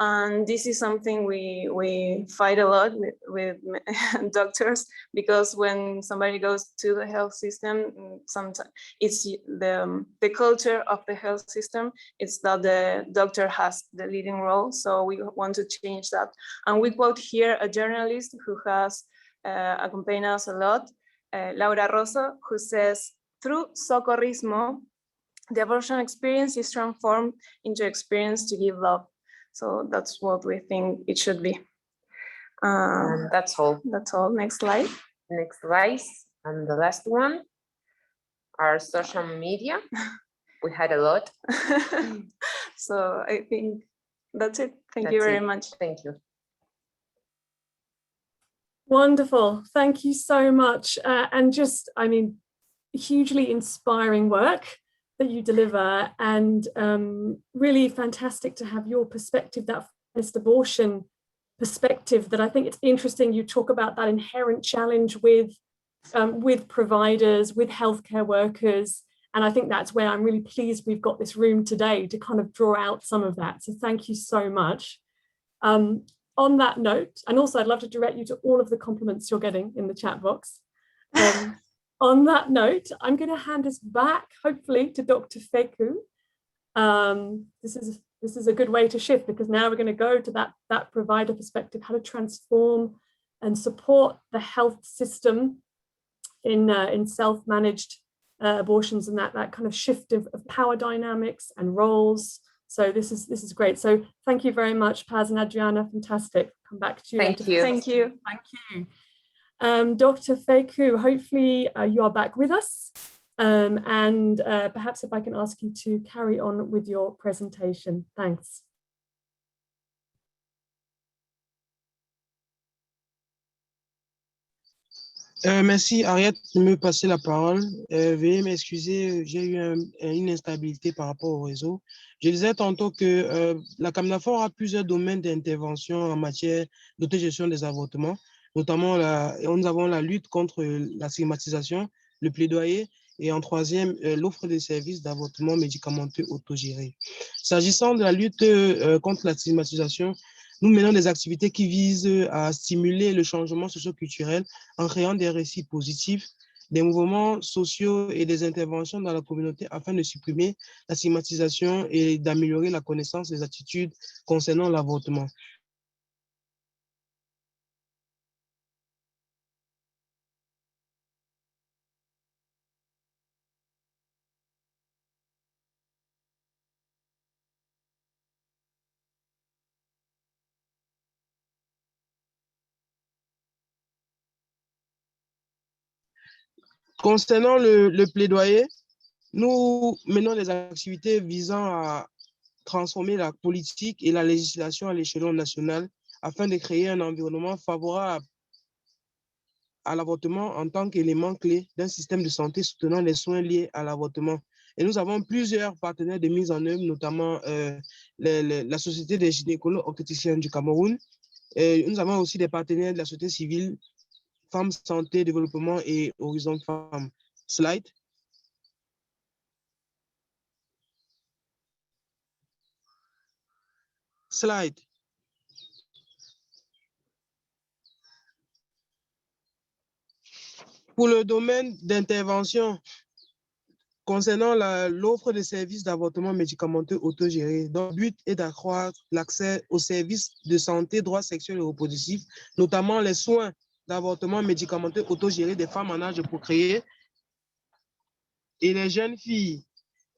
And this is something we fight a lot with doctors, because when somebody goes to the health system, sometimes it's the culture of the health system, it's that the doctor has the leading role. So we want to change that. And we quote here a journalist who has accompanied us a lot, Laura Rosso, who says, "Through socorrismo, the abortion experience is transformed into experience to give love." So that's what we think it should be. That's all. That's all. Next slide. Next slide, and the last one. our social media. We had a lot. So I think that's it. Thank you very much. Thank you. Wonderful. Thank you so much. And just, I mean, hugely inspiring work that you deliver, and really fantastic to have your perspective, that feminist abortion perspective. That I think it's interesting you talk about that inherent challenge with providers, with healthcare workers. And I think that's where I'm really pleased we've got this room today to kind of draw out some of that. So thank you so much. On that note, and also I'd love to direct you to all of the compliments you're getting in the chat box. On that note, I'm going to hand us back, hopefully, to Dr. Feku. This is a good way to shift, because now we're going to go to that provider perspective, how to transform and support the health system in self-managed abortions, and that kind of shift of power dynamics and roles. So this is great. So thank you very much, Paz and Adriana. Fantastic. Come back to you. Thank you. Thank you. Thank you. Dr. Feku, hopefully you are back with us. And perhaps if I can ask you to carry on with your presentation. Thanks. Merci, Ariette, de me passer la parole. Veuillez m'excuser, j'ai eu une instabilité par rapport au réseau. Je disais tantôt que la CAMNAFOR a plusieurs domaines d'intervention en matière d'autogestion des avortements, notamment nous avons la lutte contre la stigmatisation, le plaidoyer, et en troisième, l'offre de services d'avortement médicamenteux autogérés. S'agissant de la lutte contre la stigmatisation, nous menons des activités qui visent à stimuler le changement socio-culturel en créant des récits positifs, des mouvements sociaux et des interventions dans la communauté afin de supprimer la stigmatisation et d'améliorer la connaissance des attitudes concernant l'avortement. Concernant le plaidoyer, nous menons des activités visant à transformer la politique et la législation à l'échelon national afin de créer un environnement favorable à l'avortement en tant qu'élément clé d'un système de santé soutenant les soins liés à l'avortement. Et nous avons plusieurs partenaires de mise en œuvre, notamment la Société des gynécologues obstétriciens du Cameroun. Et nous avons aussi des partenaires de la société civile, Femmes, Santé, Développement et Horizon Femmes. Slide. Slide. Pour le domaine d'intervention concernant l'offre de services d'avortement médicamenteux autogérés, dont le but est d'accroître l'accès aux services de santé, droits sexuels et reproductifs, notamment les soins d'avortement médicamenteux autogérés des femmes en âge de procréer et les jeunes filles.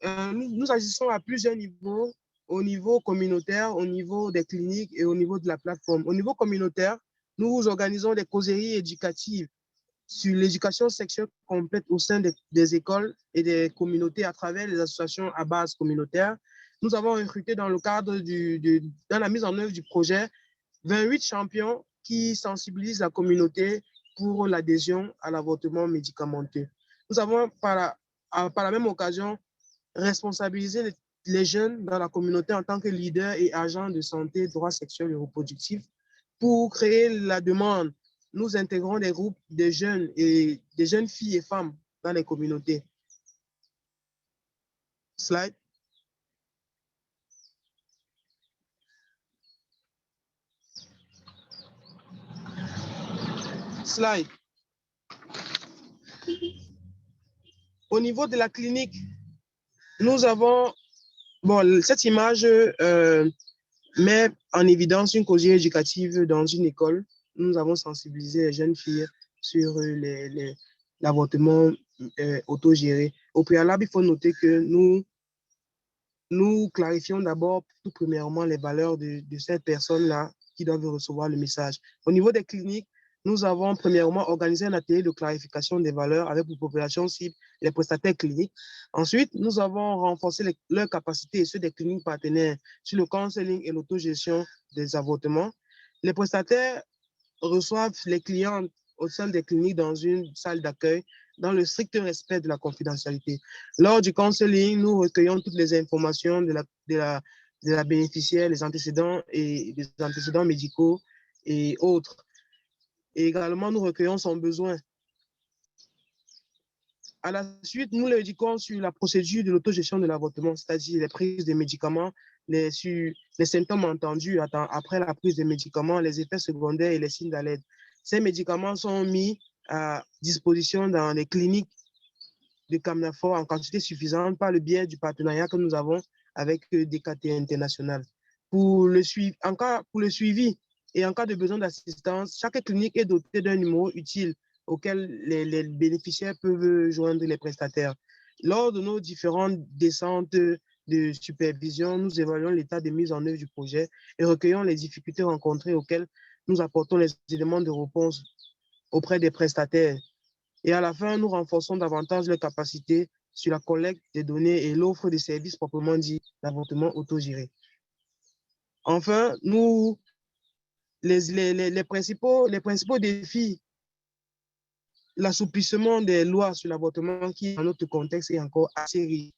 Nous agissons à plusieurs niveaux, au niveau communautaire, au niveau des cliniques et au niveau de la plateforme. Au niveau communautaire, nous organisons des causeries éducatives sur l'éducation sexuelle complète au sein des écoles et des communautés à travers les associations à base communautaire. Nous avons recruté dans le cadre dans la mise en œuvre du projet 28 champions qui sensibilisent la communauté pour l'adhésion à l'avortement médicamenteux. Nous avons par la même occasion responsabilisé les jeunes dans la communauté en tant que leaders et agents de santé, droits sexuels et reproductifs. Pour créer la demande, nous intégrons des groupes de jeunes et des jeunes filles et femmes dans les communautés. Slide. Slide. Au niveau de la clinique, nous avons, cette image met en évidence une causerie éducative dans une école. Nous avons sensibilisé les jeunes filles sur l'avortement autogéré. Au préalable, il faut noter que nous clarifions d'abord, tout premièrement, les valeurs de cette personne-là qui doivent recevoir le message. Au niveau des cliniques, nous avons premièrement organisé un atelier de clarification des valeurs avec les populations cibles et les prestataires cliniques. Ensuite, nous avons renforcé leurs capacités et ceux des cliniques partenaires sur le counseling et l'autogestion des avortements. Les prestataires reçoivent les clients au sein des cliniques dans une salle d'accueil dans le strict respect de la confidentialité. Lors du counseling, nous recueillons toutes les informations de la bénéficiaire, les antécédents et les antécédents médicaux et autres. Et également, nous recueillons son besoin. À la suite, nous l'éduquons sur la procédure de l'autogestion de l'avortement, c'est-à-dire les prises de médicaments, sur les symptômes entendus après la prise de médicaments, les effets secondaires et les signes d'alerte. Ces médicaments sont mis à disposition dans les cliniques de Camnafor en quantité suffisante par le biais du partenariat que nous avons avec DKT International. Pour le suivi et en cas de besoin d'assistance, chaque clinique est dotée d'un numéro utile auquel les bénéficiaires peuvent joindre les prestataires. Lors de nos différentes descentes de supervision, nous évaluons l'état de mise en œuvre du projet et recueillons les difficultés rencontrées auxquelles nous apportons les éléments de réponse auprès des prestataires. Et à la fin, nous renforçons davantage leurs capacités sur la collecte des données et l'offre de services proprement dit d'avortement autogéré. Enfin, les principaux défis, l'assouplissement des lois sur l'avortement qui, dans notre contexte, est encore assez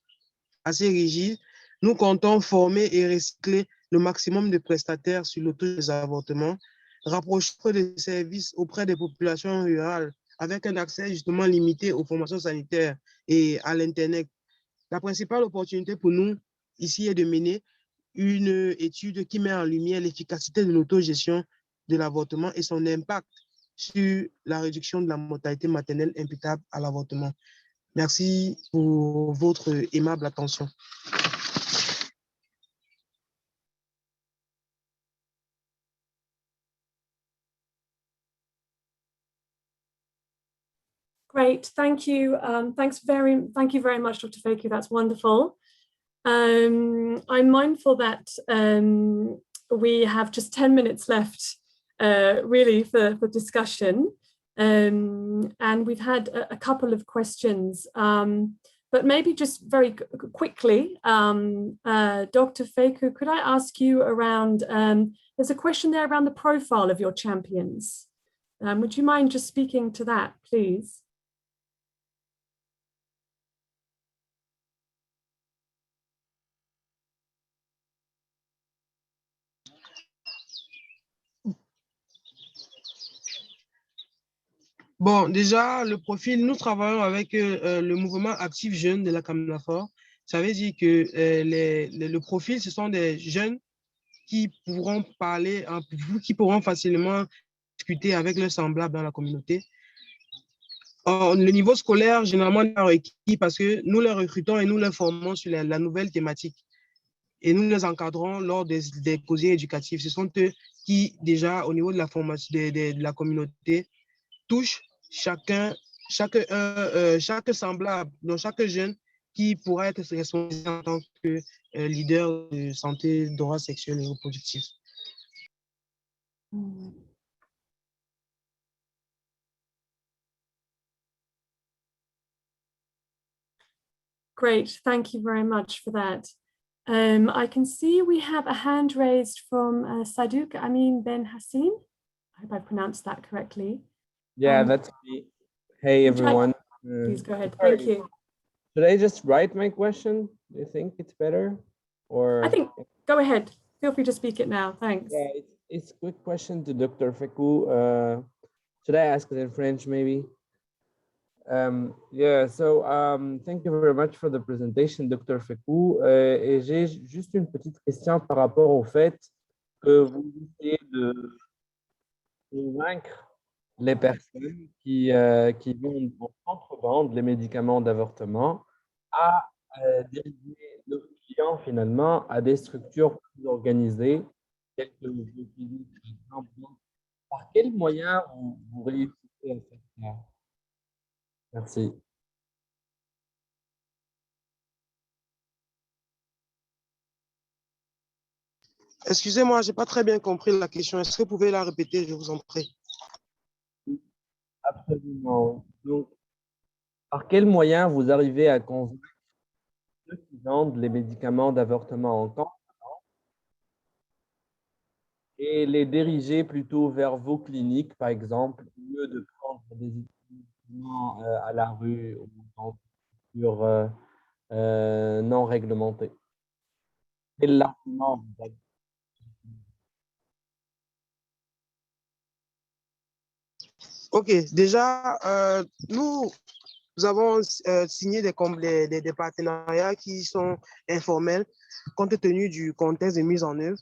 rigide. Nous comptons former et recycler le maximum de prestataires sur l'autogestion des avortements, rapprocher des services auprès des populations rurales avec un accès justement limité aux formations sanitaires et à l'Internet. La principale opportunité pour nous ici est de mener une étude qui met en lumière l'efficacité de l'autogestion de l'avortement et son impact sur la réduction de la mortalité maternelle imputable à l'avortement. Merci pour votre aimable attention. Great, thank you. Thank you very much, Dr. Feku. That's wonderful. I'm mindful that we have just 10 minutes left, really, for discussion. And we've had a couple of questions, but maybe just very quickly, Dr. Feku, could I ask you around, there's a question there around the profile of your champions. Would you mind just speaking to that, please? Bon, déjà, le profil, nous travaillons avec le mouvement actif jeune de la Camnafor. Ça veut dire que le profil, ce sont des jeunes qui pourront parler, qui pourront facilement discuter avec leurs semblables dans la communauté. Le niveau scolaire, généralement, est requis parce que nous les recrutons et nous les formons sur la nouvelle thématique. Et nous les encadrons lors des causeries éducatives. Ce sont eux qui, déjà, au niveau de la formation de la communauté, touchent chaque semblable, donc chaque jeune qui pourra être responsable en tant que leader de santé, droits sexuels et reproductifs. Great, thank you very much for that. I can see we have a hand raised from Sadouk Amin Ben Hassin. I hope I pronounced that correctly. Yeah, that's me. Hey, everyone. Please go ahead. Thank you. Should I just write my question? Do you think it's better? Or I think, go ahead. Feel free to speak it now. Thanks. Yeah, it's a quick question to Dr. Feku. Should I ask it in French, maybe? Yeah, so thank you very much for the presentation, Dr. Feku. Et j'ai juste une petite question par rapport au fait que vous essayez de convaincre les personnes qui vont en contrebande les médicaments d'avortement à diriger nos clients finalement à des structures plus organisées, telles que le clinique, par exemple. Par quels moyens vous réussissez à faire ça? Merci. Excusez-moi, je n'ai pas très bien compris la question. Est-ce que vous pouvez la répéter, je vous en prie? Absolument. Donc, par quels moyens vous arrivez à convaincre ceux qui vendent les médicaments d'avortement en camp et les diriger plutôt vers vos cliniques, par exemple, au lieu de prendre des médicaments à la rue ou dans sur non réglementés? Quel argument vous avez? Ok, déjà, nous avons signé des partenariats qui sont informels compte tenu du contexte de mise en œuvre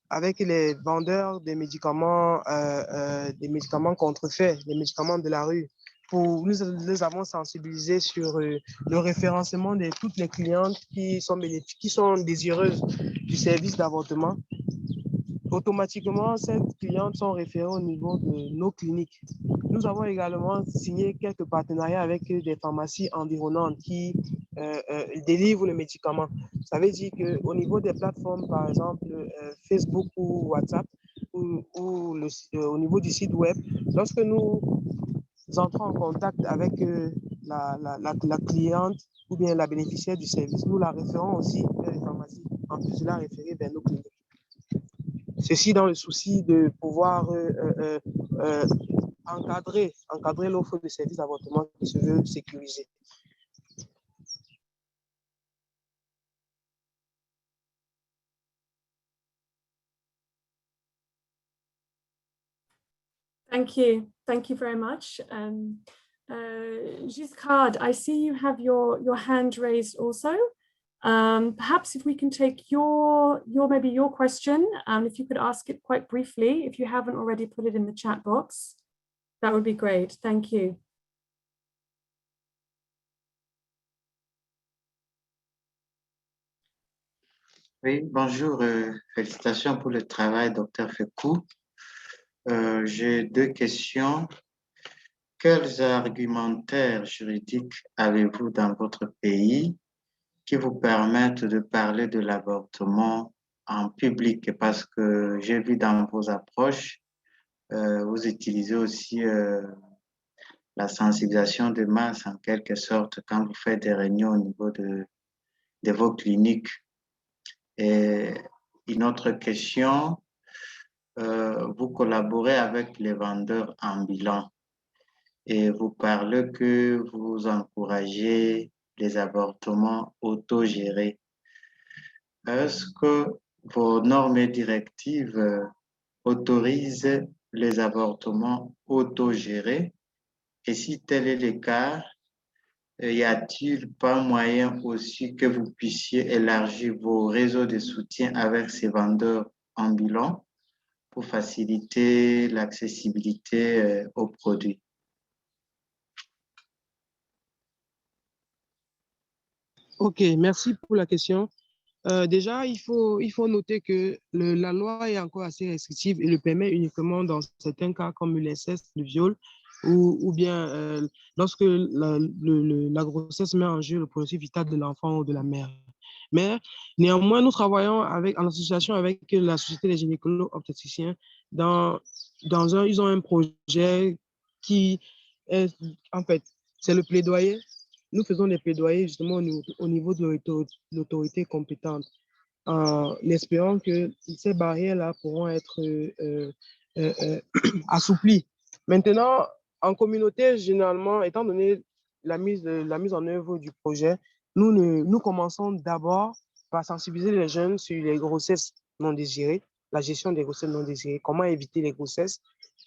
avec les vendeurs des médicaments contrefaits, des médicaments de la rue. Nous les avons sensibilisés sur le référencement de toutes les clientes qui sont désireuses du service d'avortement. Automatiquement, ces clientes sont référées au niveau de nos cliniques. Nous avons également signé quelques partenariats avec des pharmacies environnantes qui délivrent les médicaments. Ça veut dire qu'au niveau des plateformes, par exemple Facebook ou WhatsApp, ou au niveau du site web, lorsque nous entrons en contact avec la cliente ou bien la bénéficiaire du service, nous la référons aussi vers les pharmacies, en plus de la référer vers nos cliniques. Ceci dans le souci de pouvoir encadrer l'offre de services d'avortement qui se veut sécurisée. Thank you. Thank you very much. Giscard, I see you have your hand raised also. Perhaps if we can take maybe your question, if you could ask it quite briefly, if you haven't already put it in the chat box, that would be great. Thank you. Oui, bonjour, félicitations pour le travail, Dr. Fekou. J'ai deux questions. Quels argumentaires juridiques avez-vous dans votre pays qui vous permettent de parler de l'avortement en public? Parce que j'ai vu dans vos approches, vous utilisez aussi la sensibilisation de masse en quelque sorte quand vous faites des réunions au niveau de vos cliniques. Et une autre question, vous collaborez avec les vendeurs ambulants et vous parlez que vous encouragez les avortements autogérés. Est-ce que vos normes et directives autorisent les avortements autogérés? Et si tel est le cas, y a-t-il pas moyen aussi que vous puissiez élargir vos réseaux de soutien avec ces vendeurs ambulants pour faciliter l'accessibilité aux produits? Ok, merci pour la question. Déjà, il faut noter que la loi est encore assez restrictive et le permet uniquement dans certains cas comme l'inceste, le viol ou bien lorsque la grossesse met en jeu le projet vital de l'enfant ou de la mère. Mais néanmoins, nous travaillons en association avec la Société des gynécologues obstétriciens. Ils ont un projet qui est, en fait, c'est le plaidoyer. Nous faisons des plaidoyers justement au niveau de l'autorité compétente, en espérant que ces barrières-là pourront être assouplies. Maintenant, en communauté, généralement, étant donné la mise en œuvre du projet, nous commençons d'abord par sensibiliser les jeunes sur les grossesses non désirées, la gestion des grossesses non désirées, comment éviter les grossesses.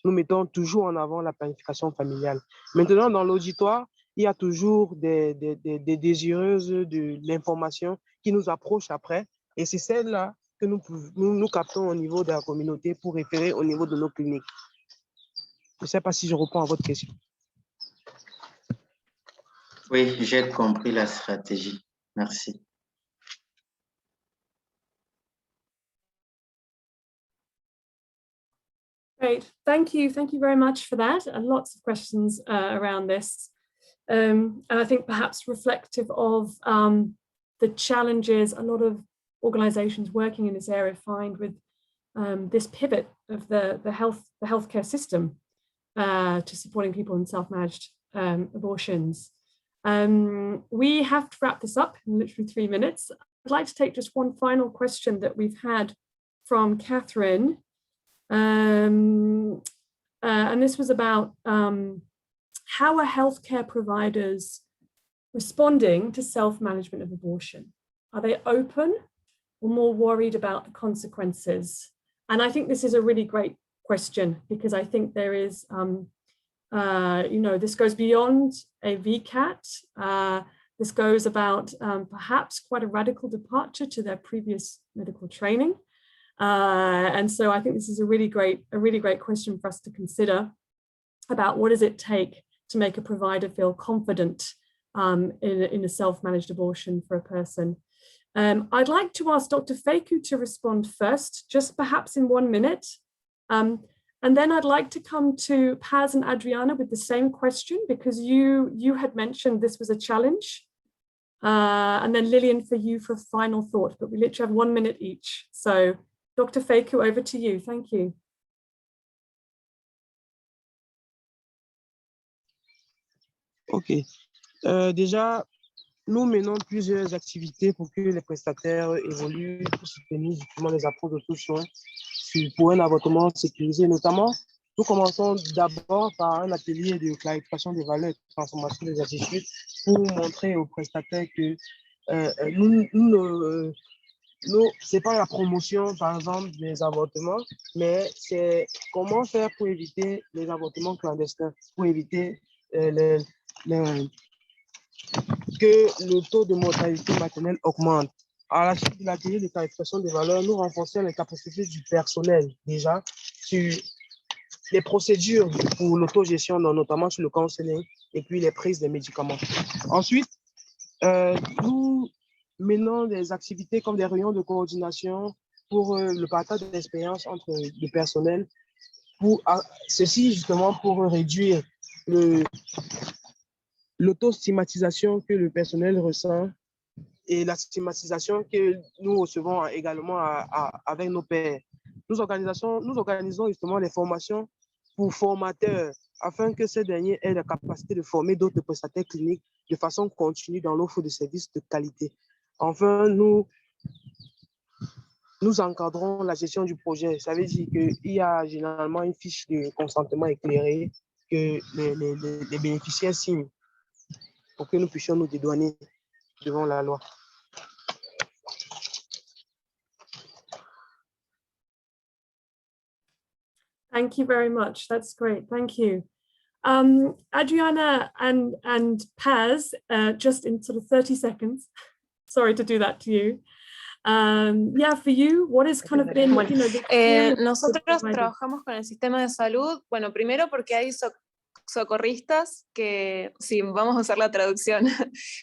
Nous mettons toujours en avant la planification familiale. Maintenant, dans l'auditoire, il y a toujours des désireuses de l'information qui nous approchent après. Et c'est celle-là que nous captons au niveau de la communauté pour référer au niveau de nos cliniques. Je ne sais pas si je réponds à votre question. Oui, j'ai compris la stratégie. Merci. Great, thank you very much for that. Lots of questions around this. And I think perhaps reflective of the challenges a lot of organizations working in this area find with this pivot of the healthcare system. to supporting people in self-managed abortions. We have to wrap this up in literally 3 minutes. I'd like to take just one final question that we've had from Catherine. And this was about how are healthcare providers responding to self-management of abortion? Are they open or more worried about the consequences? And I think this is a really great question, because I think there is, this goes beyond a VCAT. This goes about perhaps quite a radical departure to their previous medical training. And so I think this is a really great question for us to consider about what does it take to make a provider feel confident in a self-managed abortion for a person. I'd like to ask Dr. Feku to respond first, just perhaps in 1 minute. And then I'd like to come to Paz and Adriana with the same question, because you had mentioned this was a challenge. And then Lillian for you for a final thought, but we literally have 1 minute each. So Dr. Feku, over to you. Thank you. OK. Déjà, nous menons plusieurs activités pour que les prestataires évoluent pour soutenir justement les approches de soins pour un avortement sécurisé. Notamment, nous commençons d'abord par un atelier de clarification des valeurs et de transformation des attitudes pour montrer aux prestataires que c'est pas la promotion, par exemple, des avortements, mais c'est comment faire pour éviter les avortements clandestins, pour éviter que le taux de mortalité maternelle augmente. À la suite de l'atelier de clarification des valeurs, nous renforçons les capacités du personnel déjà sur les procédures pour l'autogestion, notamment sur le counseling et puis les prises des médicaments. Ensuite, nous menons des activités comme des réunions de coordination pour le partage d'expérience entre le personnel, ceci justement pour réduire l'autostigmatisation que le personnel ressent et la stigmatisation que nous recevons également avec nos pairs. Nous organisons justement les formations pour formateurs afin que ces derniers aient la capacité de former d'autres prestataires cliniques de façon continue dans l'offre de services de qualité. Enfin, nous encadrons la gestion du projet. Ça veut dire qu'il y a généralement une fiche de consentement éclairé que les bénéficiaires signent pour que nous puissions nous dédouaner devant la loi. Thank you very much. That's great. Thank you. Adriana and Paz, just in sort of 30 seconds. Sorry to do that to you. Yeah, for you, what has kind of been, bueno, you know, the nosotros trabajamos con el sistema de salud, bueno, primero porque hay socorristas que, sí, vamos a usar la traducción,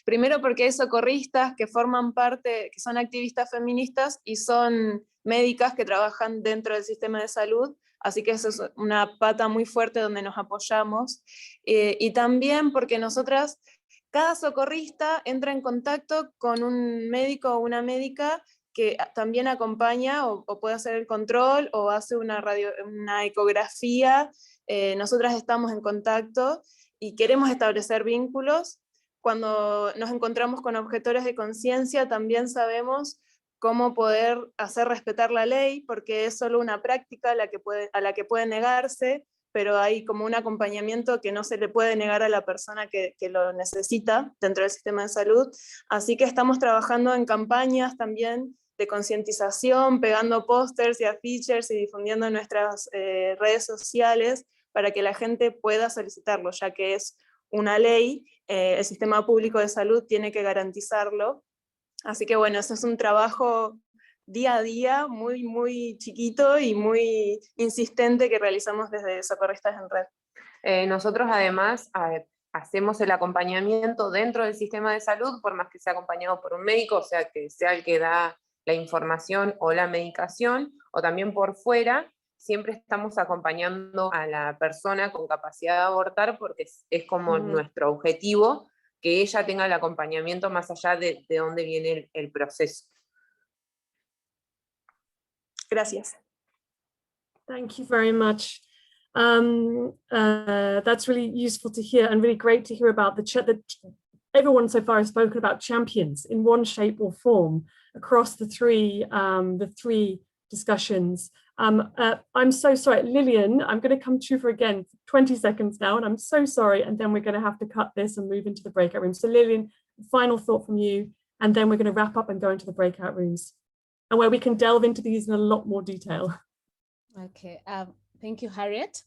primero porque hay socorristas que forman parte, que son activistas feministas y son médicas que trabajan dentro del sistema de salud, así que eso es una pata muy fuerte donde nos apoyamos, y también porque nosotras, cada socorrista entra en contacto con un médico o una médica que también acompaña o puede hacer el control o hace una ecografía. Nosotras estamos en contacto y queremos establecer vínculos. Cuando nos encontramos con objetores de conciencia también sabemos cómo poder hacer respetar la ley, porque es solo una práctica a la que puede negarse, pero hay como un acompañamiento que no se le puede negar a la persona que lo necesita dentro del sistema de salud. Así que estamos trabajando en campañas también de concientización, pegando pósters y afiches y difundiendo en nuestras redes sociales para que la gente pueda solicitarlo, ya que es una ley, el sistema público de salud tiene que garantizarlo. Así que bueno, eso es un trabajo día a día, muy, muy chiquito y muy insistente que realizamos desde Socorristas en Red. Nosotros además hacemos el acompañamiento dentro del sistema de salud, por más que sea acompañado por un médico, o sea, que sea el que da la información o la medicación, o también por fuera, siempre estamos acompañando a la persona con capacidad de abortar, porque es como nuestro objetivo, que ella tenga el acompañamiento más allá de dónde viene el proceso. Gracias. Thank you very much. That's really useful to hear and really great to hear about the everyone so far has spoken about champions in one shape or form across the three discussions. I'm so sorry, Lillian, I'm going to come to you for again 20 seconds now, and I'm so sorry, and then we're going to have to cut this and move into the breakout room. So Lillian, final thought from you, and then we're going to wrap up and go into the breakout rooms, and where we can delve into these in a lot more detail. Okay, thank you, Harriet.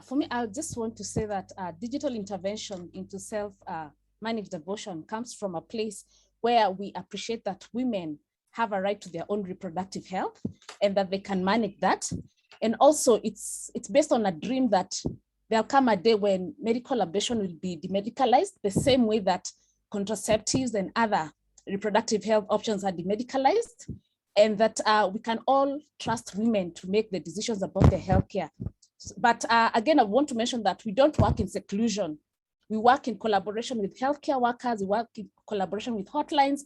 For me, I just want to say that digital intervention into self-managed abortion comes from a place where we appreciate that women have a right to their own reproductive health and that they can manage that. And also it's based on a dream that there'll come a day when medical abortion will be demedicalized, the same way that contraceptives and other reproductive health options are demedicalized, and that we can all trust women to make the decisions about their healthcare. But again, I want to mention that we don't work in seclusion. We work in collaboration with healthcare workers, we work in collaboration with hotlines,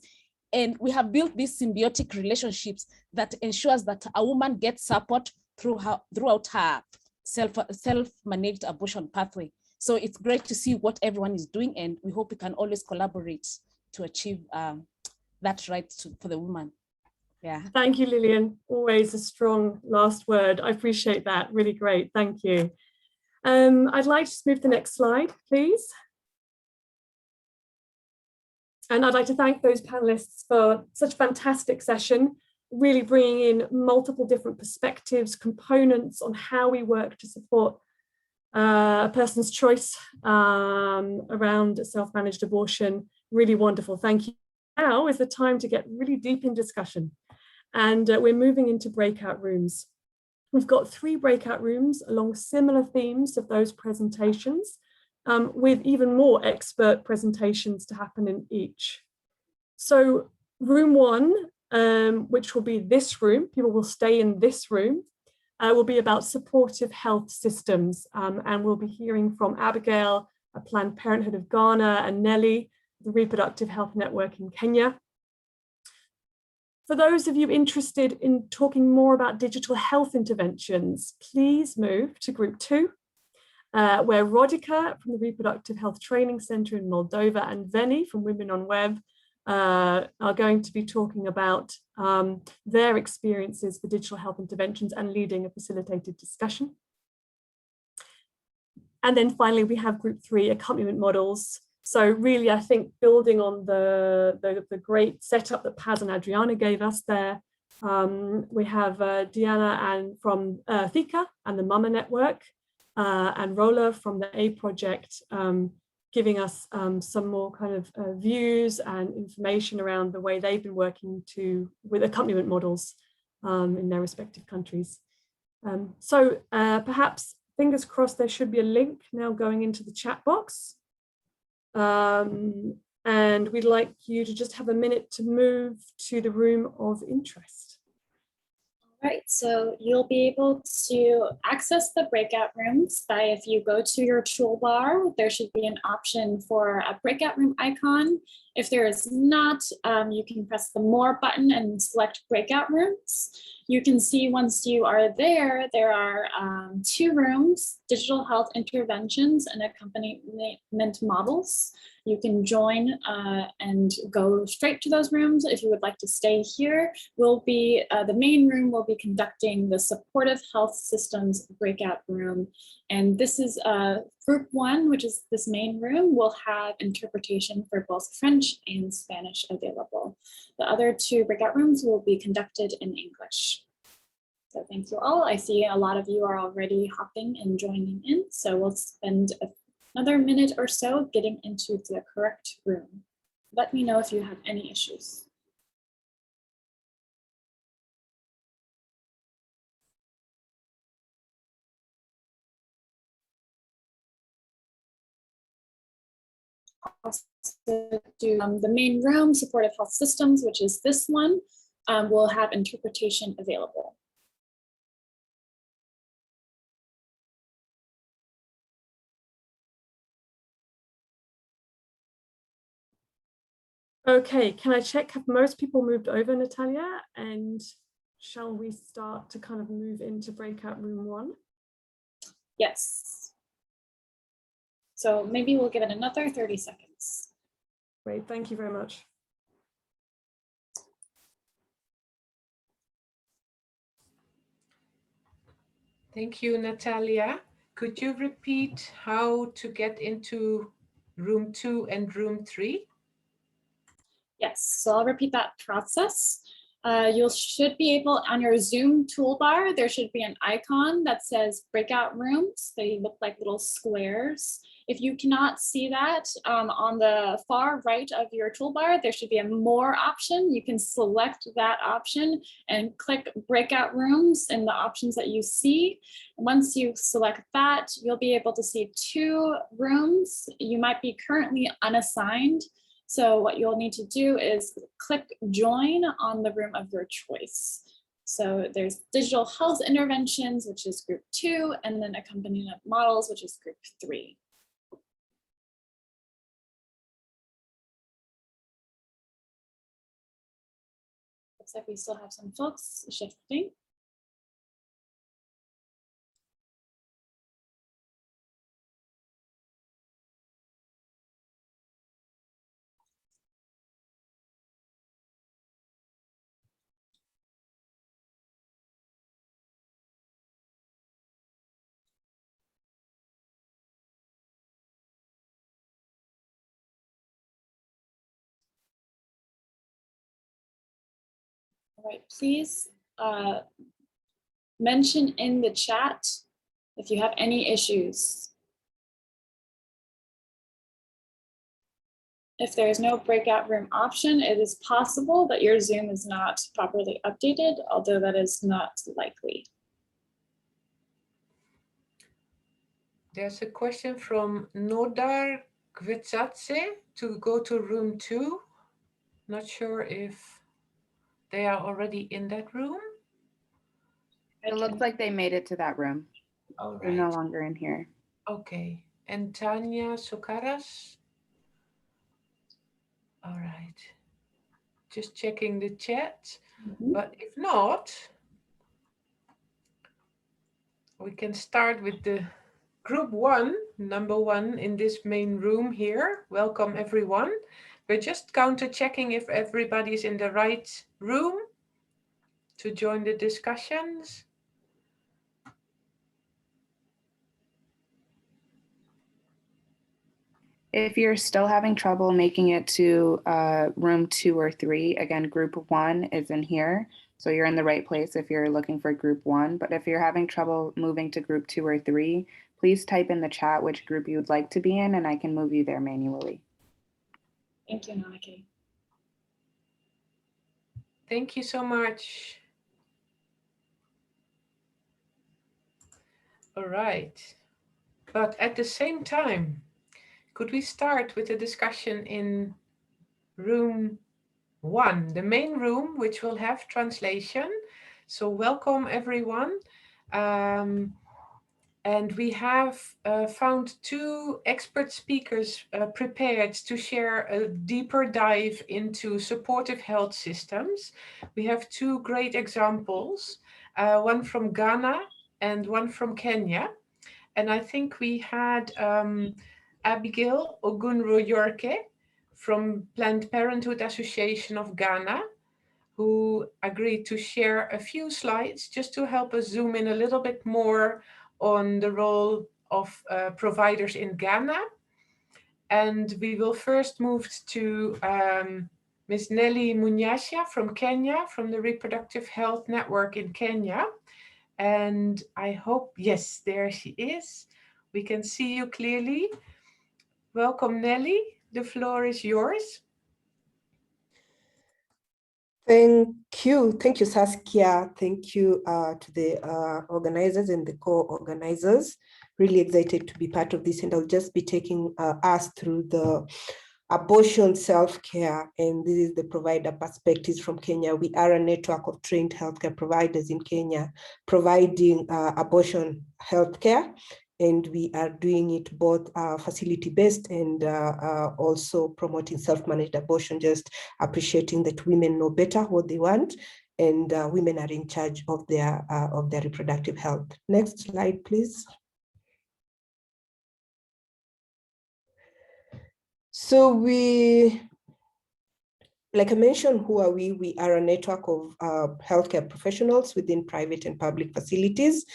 and we have built these symbiotic relationships that ensures that a woman gets support throughout her self-managed abortion pathway. So it's great to see what everyone is doing, and we hope we can always collaborate to achieve that right for the woman. Yeah. Thank you, Lillian. Always a strong last word. I appreciate that. Really great. Thank you. I'd like to move to the next slide, please. And I'd like to thank those panelists for such a fantastic session, really bringing in multiple different perspectives, components on how we work to support a person's choice around self-managed abortion. Really wonderful. Thank you. Now is the time to get really deep in discussion. And we're moving into breakout rooms. We've got 3 breakout rooms along similar themes of those presentations, with even more expert presentations to happen in each. So room 1, which will be this room, people will stay in this room, will be about supportive health systems. And we'll be hearing from Abigail, a Planned Parenthood of Ghana, and Nelly, the Reproductive Health Network in Kenya. For those of you interested in talking more about digital health interventions, please move to group 2, where Rodica from the Reproductive Health Training Center in Moldova and Veni from Women on Web are going to be talking about their experiences for digital health interventions and leading a facilitated discussion. And then finally, we have group 3, accompaniment models. So really, I think building on the great setup that Paz and Adriana gave us there, we have Diana and from Thika and the Mama Network, and Rola from the A Project, giving us some more kind of views and information around the way they've been working with accompaniment models in their respective countries. So perhaps, fingers crossed, there should be a link now going into the chat box. And we'd like you to just have a minute to move to the room of interest. All right, so you'll be able to access the breakout rooms by, if you go to your toolbar, there should be an option for a breakout room icon. If there is not, you can press the More button and select breakout rooms. You can see once you are there, there are 2 rooms, digital health interventions and accompaniment models. You can join and go straight to those rooms. If you would like to stay here, the main room will be conducting the supportive health systems breakout room. And this is group 1, which is this main room, will have interpretation for both French and Spanish available. The other 2 breakout rooms will be conducted in English. So thank you all. I see a lot of you are already hopping and joining in. So we'll spend another minute or so getting into the correct room. Let me know if you have any issues. Also, the main room, supportive health systems, which is this one, will have interpretation available. Okay, can I check, have most people moved over, Natalia? And shall we start to kind of move into breakout room 1? Yes. So maybe we'll give it another 30 seconds. Great, thank you very much. Thank you, Natalia. Could you repeat how to get into room 2 and room 3? Yes, so I'll repeat that process. You should be able, on your Zoom toolbar, there should be an icon that says breakout rooms. They look like little squares. If you cannot see that, on the far right of your toolbar, there should be a more option. You can select that option and click breakout rooms in the options that you see. Once you select that, you'll be able to see 2 rooms. You might be currently unassigned. So what you'll need to do is click join on the room of your choice. So there's digital health interventions, which is group 2, and then accompaniment models, which is group 3. Looks like we still have some folks shifting. All right, please mention in the chat if you have any issues. If there is no breakout room option, it is possible that your Zoom is not properly updated, although that is not likely. There's a question from Nodar Kvetsatse to go to room 2. Not sure if they are already in that room. It looks like they made it to that room. All right. They're no longer in here. Okay. And Tanya Sokaras? All right. Just checking the chat. But if not, we can start with the group 1, number 1 in this main room here. Welcome everyone. We're just counter checking if everybody's in the right room to join the discussions. If you're still having trouble making it to room 2 or 3, again, group 1 is in here. So you're in the right place if you're looking for group 1. But if you're having trouble moving to group 2 or 3, please type in the chat which group you would like to be in, and I can move you there manually. Thank you, Nanaki. Thank you so much. All right. But at the same time, could we start with a discussion in room 1, the main room, which will have translation. So welcome everyone. And we have found 2 expert speakers prepared to share a deeper dive into supportive health systems. We have 2 great examples, one from Ghana and one from Kenya. And I think we had Abigail Ogunroyorke from Planned Parenthood Association of Ghana, who agreed to share a few slides just to help us zoom in a little bit more on the role of providers in Ghana. And we will first move to Ms. Nelly Munyasha from Kenya, from the Reproductive Health Network in Kenya. And I hope, yes, there she is. We can see you clearly. Welcome, Nelly. The floor is yours. Thank you, Saskia. Thank you to the organizers and the co-organizers. Really excited to be part of this, and I'll just be taking us through the abortion self-care, and this is the provider perspectives from Kenya. We are a network of trained healthcare providers in Kenya providing abortion healthcare, and we are doing it both facility-based and also promoting self-managed abortion, just appreciating that women know better what they want, and women are in charge of their reproductive health. Next slide, please. So like I mentioned, who are we? We are a network of healthcare professionals within private and public facilities,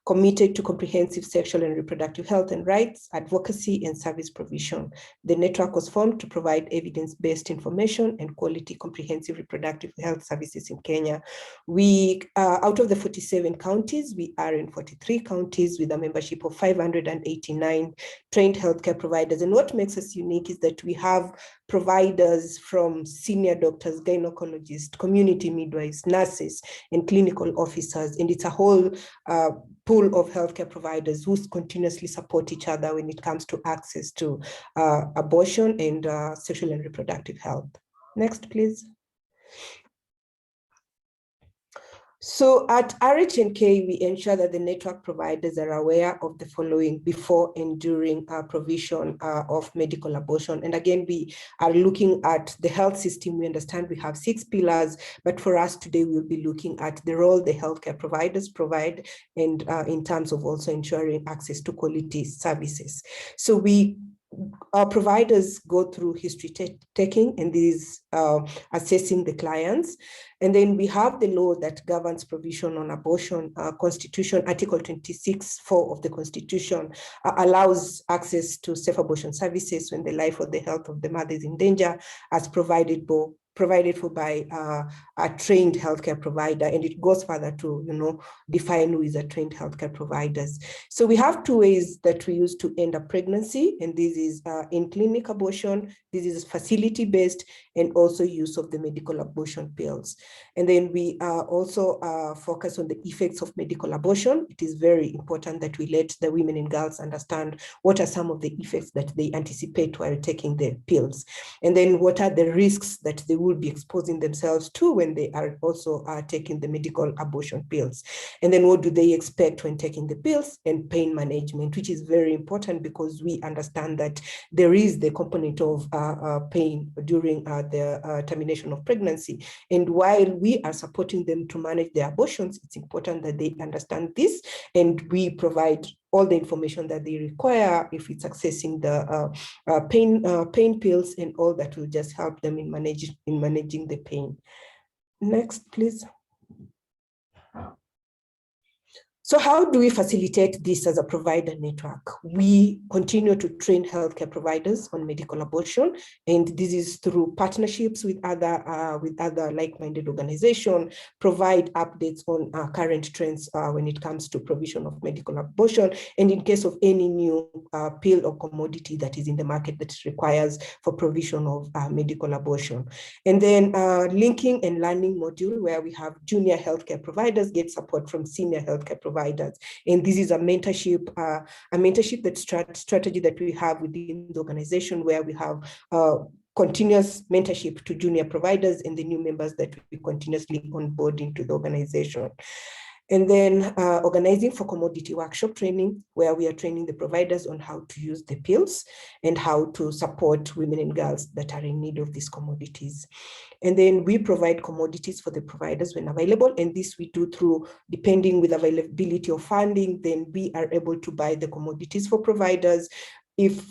committed to comprehensive sexual and reproductive health and rights, advocacy, and service provision. The network was formed to provide evidence-based information and quality comprehensive reproductive health services in Kenya. We, out of the 47 counties, we are in 43 counties with a membership of 589 trained healthcare providers. And what makes us unique is that we have providers from senior doctors, gynecologists, community midwives, nurses, and clinical officers. And it's a whole pool of healthcare providers who continuously support each other when it comes to access to abortion and sexual and reproductive health. Next, please. So at RHNK, we ensure that the network providers are aware of the following before and during provision of medical abortion. And again, we are looking at the health system. We understand we have 6 pillars, but for us today, we'll be looking at the role the healthcare providers provide and in terms of also ensuring access to quality services. So our providers go through history taking and these assessing the clients. And then we have the law that governs provision on abortion. Constitution, Article 26(4) of the Constitution allows access to safe abortion services when the life or the health of the mother is in danger, as provided for by a trained healthcare provider, and it goes further to define who is a trained healthcare providers. So we have 2 ways that we use to end a pregnancy, and this is in-clinic abortion, this is facility-based, and also use of the medical abortion pills. And then we also focus on the effects of medical abortion. It is very important that we let the women and girls understand what are some of the effects that they anticipate while taking the pills, and then what are the risks that they will be exposing themselves to when they are also taking the medical abortion pills. And then what do they expect when taking the pills, and pain management, which is very important because we understand that there is the component of pain during the termination of pregnancy. And while we are supporting them to manage their abortions, it's important that they understand this, and we provide all the information that they require if it's accessing the pain pills and all that will just help them in managing the pain. Next, please. So how do we facilitate this as a provider network? We continue to train healthcare providers on medical abortion, and this is through partnerships with other like-minded organizations, provide updates on current trends when it comes to provision of medical abortion, and in case of any new pill or commodity that is in the market that requires for provision of medical abortion. And then linking and learning module, where we have junior healthcare providers get support from senior healthcare providers. And this is a mentorship strategy that we have within the organization, where we have continuous mentorship to junior providers and the new members that we continuously onboard into the organization. And then organizing for commodity workshop training, where we are training the providers on how to use the pills and how to support women and girls that are in need of these commodities. And then we provide commodities for the providers when available. And this we do through, depending with availability of funding, then we are able to buy the commodities for providers. If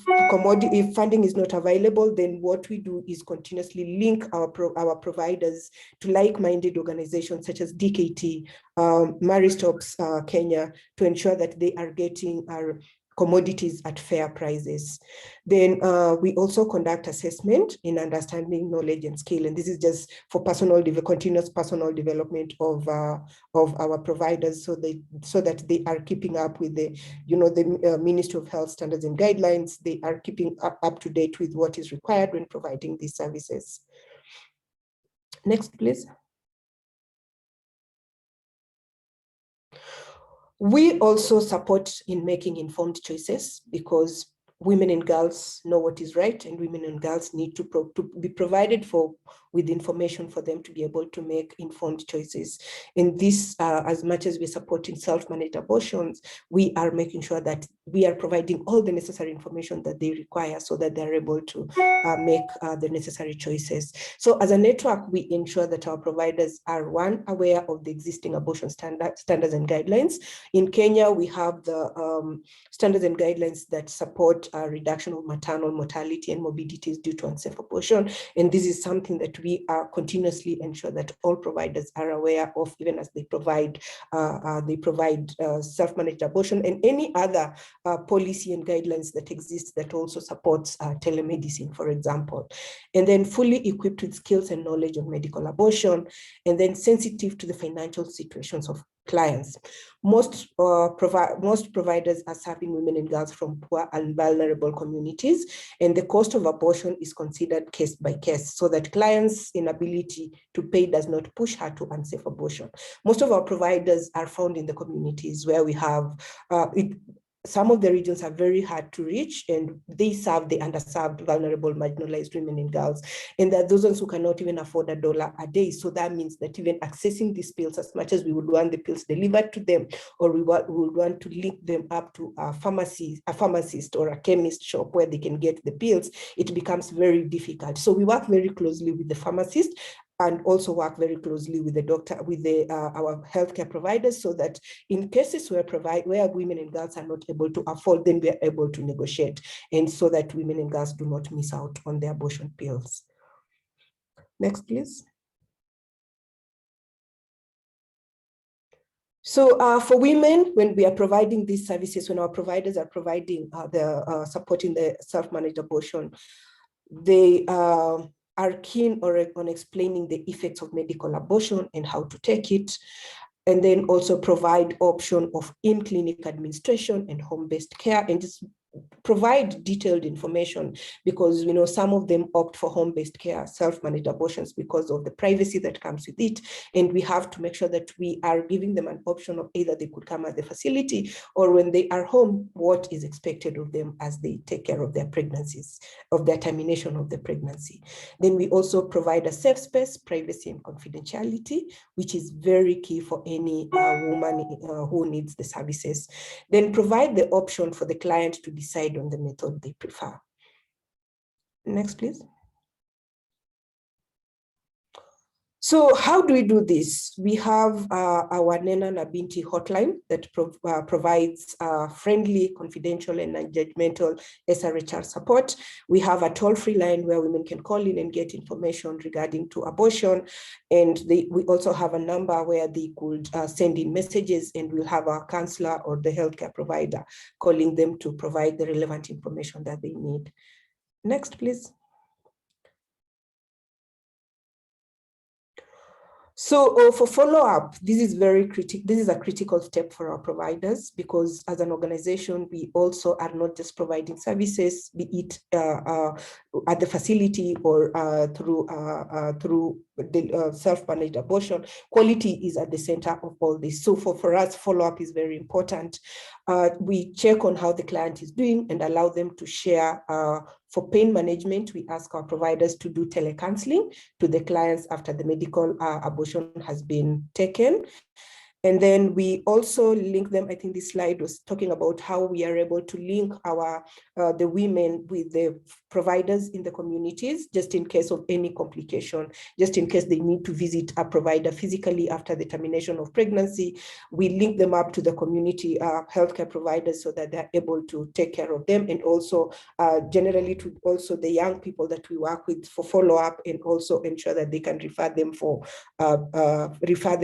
funding is not available, then what we do is continuously link our providers to like-minded organizations such as DKT, Maristops Kenya, to ensure that they are getting our commodities at fair prices. Then we also conduct assessment in understanding knowledge and skill, and this is just for continuous personal development of our providers, so that they are keeping up with the Ministry of Health standards and guidelines. They are keeping up to date with what is required when providing these services. Next, please. We also support in making informed choices, because women and girls know what is right, and women and girls need to be provided for with information for them to be able to make informed choices. In this, as much as we're supporting self-managed abortions, we are making sure that we are providing all the necessary information that they require so that they're able to make the necessary choices. So as a network, we ensure that our providers are, one, aware of the existing abortion standards and guidelines. In Kenya, we have the standards and guidelines that support a reduction of maternal mortality and morbidities due to unsafe abortion. And this is something that we are continuously ensure that all providers are aware of, even as they provide self-managed abortion and any other policy and guidelines that exist that also supports telemedicine, for example. And then fully equipped with skills and knowledge of medical abortion, and then sensitive to the financial situations of clients. Most providers are serving women and girls from poor and vulnerable communities, and the cost of abortion is considered case by case, so that clients' inability to pay does not push her to unsafe abortion. Most of our providers are found in the communities where we have some of the regions are very hard to reach, and they serve the underserved, vulnerable, marginalized women and girls. And that those ones who cannot even afford $1 a day. So that means that even accessing these pills, as much as we would want the pills delivered to them, or we would want to link them up to a pharmacist or a chemist shop where they can get the pills, it becomes very difficult. So we work very closely with the pharmacist, and also work very closely with the doctor, with our healthcare providers, so that in cases where women and girls are not able to afford, then we are able to negotiate, and so that women and girls do not miss out on their abortion pills. Next, please. So for women, when we are providing these services, when our providers are providing supporting the self-managed abortion, they are keen on explaining the effects of medical abortion and how to take it, and then also provide option of in-clinic administration and home-based care, and just provide detailed information, because some of them opt for home-based care, self-managed abortions, because of the privacy that comes with it. And we have to make sure that we are giving them an option of either they could come at the facility, or when they are home, what is expected of them as they take care of their pregnancies, of their termination of the pregnancy. Then we also provide a safe space, privacy and confidentiality, which is very key for any woman who needs the services. Then provide the option for the client to decide on the method they prefer. Next, please. So how do we do this? We have our Nena na Binti hotline that provides friendly, confidential, and non-judgmental SRHR support. We have a toll-free line where women can call in and get information regarding to abortion. And we also have a number where they could send in messages, and we'll have our counselor or the healthcare provider calling them to provide the relevant information that they need. Next, please. So for follow-up, this is a critical step for our providers, because as an organization, we also are not just providing services, be it at the facility or through the self-managed abortion. Quality is at the center of all this. So for us, follow-up is very important. We check on how the client is doing and allow them to share. For pain management, we ask our providers to do telecounseling to the clients after the medical abortion has been taken. And then we also link them. I think this slide was talking about how we are able to link the women with the providers in the communities, just in case of any complication, just in case they need to visit a provider physically after the termination of pregnancy. We link them up to the community healthcare providers so that they're able to take care of them, and also generally to also the young people that we work with for follow-up, and also ensure that they can refer them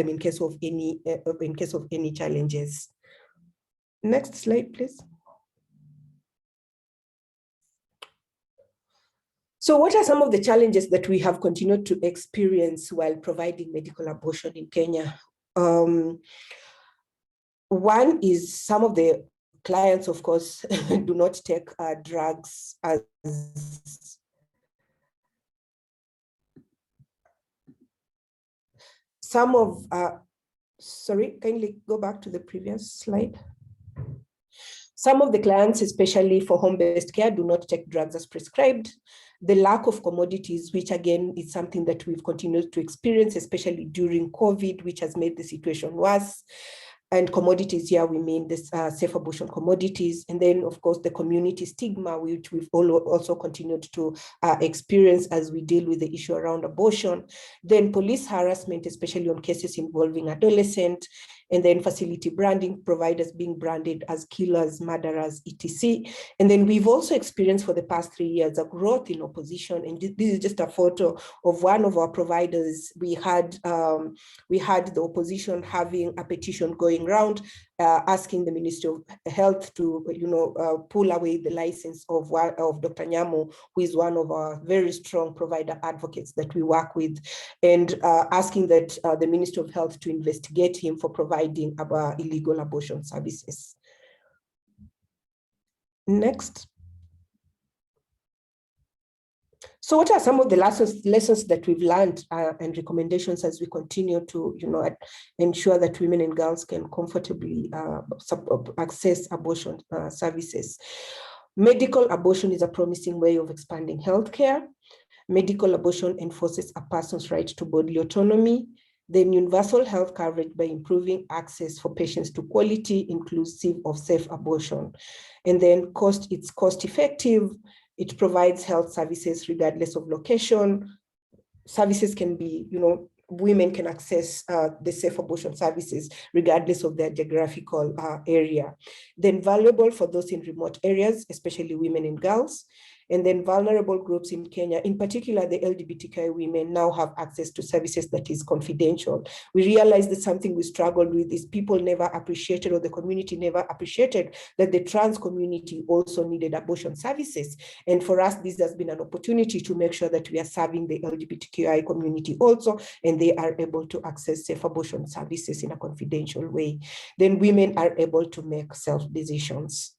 in case of any challenges. Next slide, please. So what are some of the challenges that we have continued to experience while providing medical abortion in Kenya? One is some of the clients, of course, do not take drugs as some of, sorry, kindly go back to the previous slide. Some of the clients, especially for home-based care, do not take drugs as prescribed. The lack of commodities, which again is something that we've continued to experience, especially during COVID, which has made the situation worse. And commodities here, we mean this safe abortion commodities. And then, of course, the community stigma, which we've also continued to experience as we deal with the issue around abortion. Then police harassment, especially on cases involving adolescents. And then facility branding, providers being branded as killers, murderers, etc. And then we've also experienced for the past 3 years a growth in opposition. And this is just a photo of one of our providers. We had the opposition having a petition going around asking the Ministry of Health to, pull away the license of Dr. Nyamu, who is one of our very strong provider advocates that we work with, and asking that the Ministry of Health to investigate him for providing illegal abortion services. Next. So what are some of the lessons that we've learned and recommendations as we continue to, ensure that women and girls can comfortably access abortion services? Medical abortion is a promising way of expanding healthcare. Medical abortion enforces a person's right to bodily autonomy. Then universal health coverage by improving access for patients to quality, inclusive of safe abortion. And then it's cost effective. It provides health services regardless of location. Services can be, women can access the safe abortion services regardless of their geographical area. Then valuable for those in remote areas, especially women and girls. And then vulnerable groups in Kenya, in particular the LGBTQI women, now have access to services that is confidential. We realized that something we struggled with is people never appreciated, or the community never appreciated, that the trans community also needed abortion services. And for us, this has been an opportunity to make sure that we are serving the LGBTQI community also, and they are able to access safe abortion services in a confidential way. Then women are able to make self-decisions.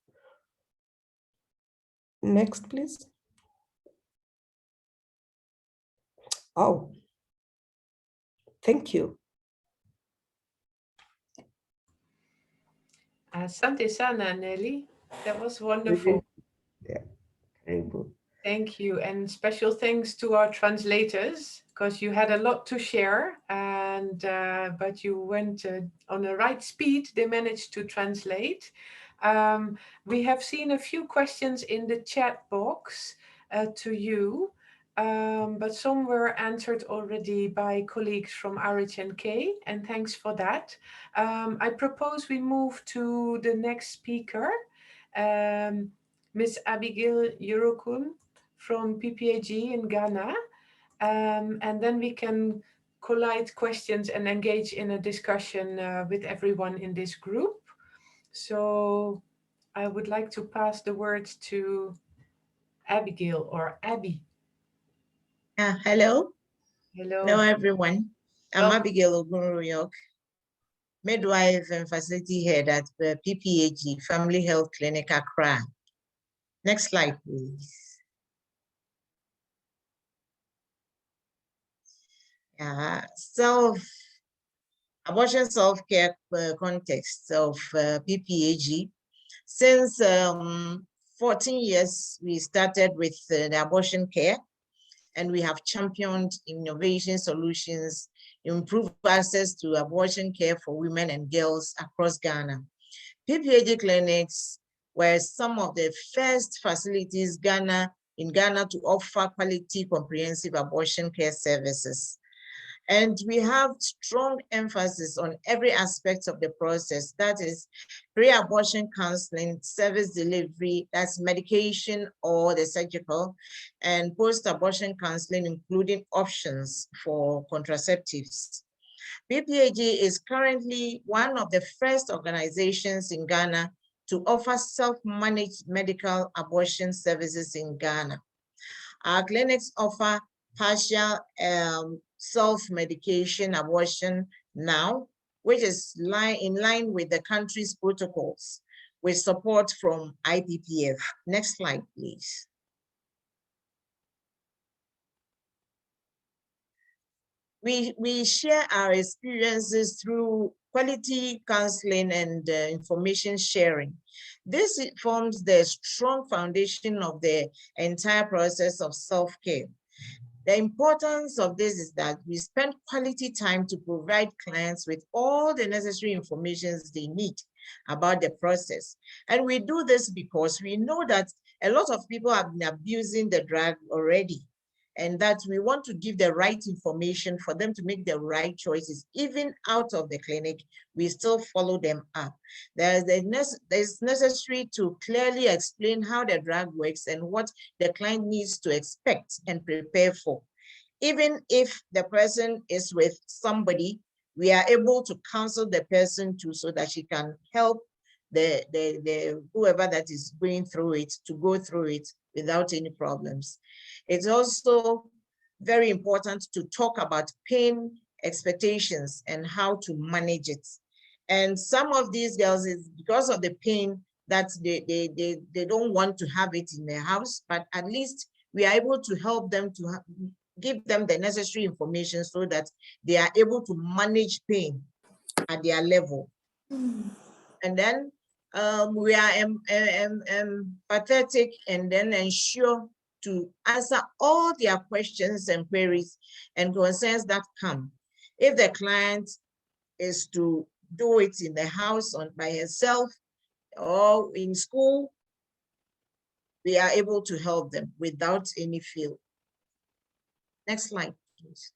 Next, please. Oh, thank you. Asante sana, Nelly. That was wonderful. Yeah, very good. Thank you, and special thanks to our translators, because you had a lot to share, and but you went on the right speed. They managed to translate. We have seen a few questions in the chat box to you, but some were answered already by colleagues from RHNK, and thanks for that. I propose we move to the next speaker, Ms. Abigail Yurokun from PPAG in Ghana, and then we can collide questions and engage in a discussion with everyone in this group. So I would like to pass the word to Abigail, or Abby. Hello. Hello. Hello, everyone. I'm Welcome. Abigail Ogunroyok, midwife and facility head at the PPAG Family Health Clinic, Accra. Next slide, please. Abortion self-care context of PPAG. Since 14 years, we started with the abortion care, and we have championed innovation solutions, improve access to abortion care for women and girls across Ghana. PPAG clinics were some of the first facilities in Ghana to offer quality comprehensive abortion care services. And we have strong emphasis on every aspect of the process. That is pre-abortion counseling, service delivery, that's medication or the surgical, and post-abortion counseling, including options for contraceptives. PPAG is currently one of the first organizations in Ghana to offer self-managed medical abortion services in Ghana. Our clinics offer partial self-medication abortion now, which is in line with the country's protocols, with support from IPPF. Next slide, please. We share our experiences through quality counseling, and information sharing. This forms the strong foundation of the entire process of self-care. The importance of this is that we spend quality time to provide clients with all the necessary information they need about the process. And we do this because we know that a lot of people have been abusing the drug already, and that we want to give the right information for them to make the right choices. Even out of the clinic, we still follow them up. It's necessary to clearly explain how the drug works and what the client needs to expect and prepare for. Even if the person is with somebody, we are able to counsel the person too, so that she can help the whoever that is going through it to go through it without any problems. It's also very important to talk about pain expectations and how to manage it. And some of these girls, is because of the pain that they don't want to have it in their house, but at least we are able to help them to give them the necessary information so that they are able to manage pain at their level. And then we are empathetic and then ensure to answer all their questions and queries and concerns that come. If the client is to do it in the house or by herself or in school, we are able to help them without any fear. Next slide, please.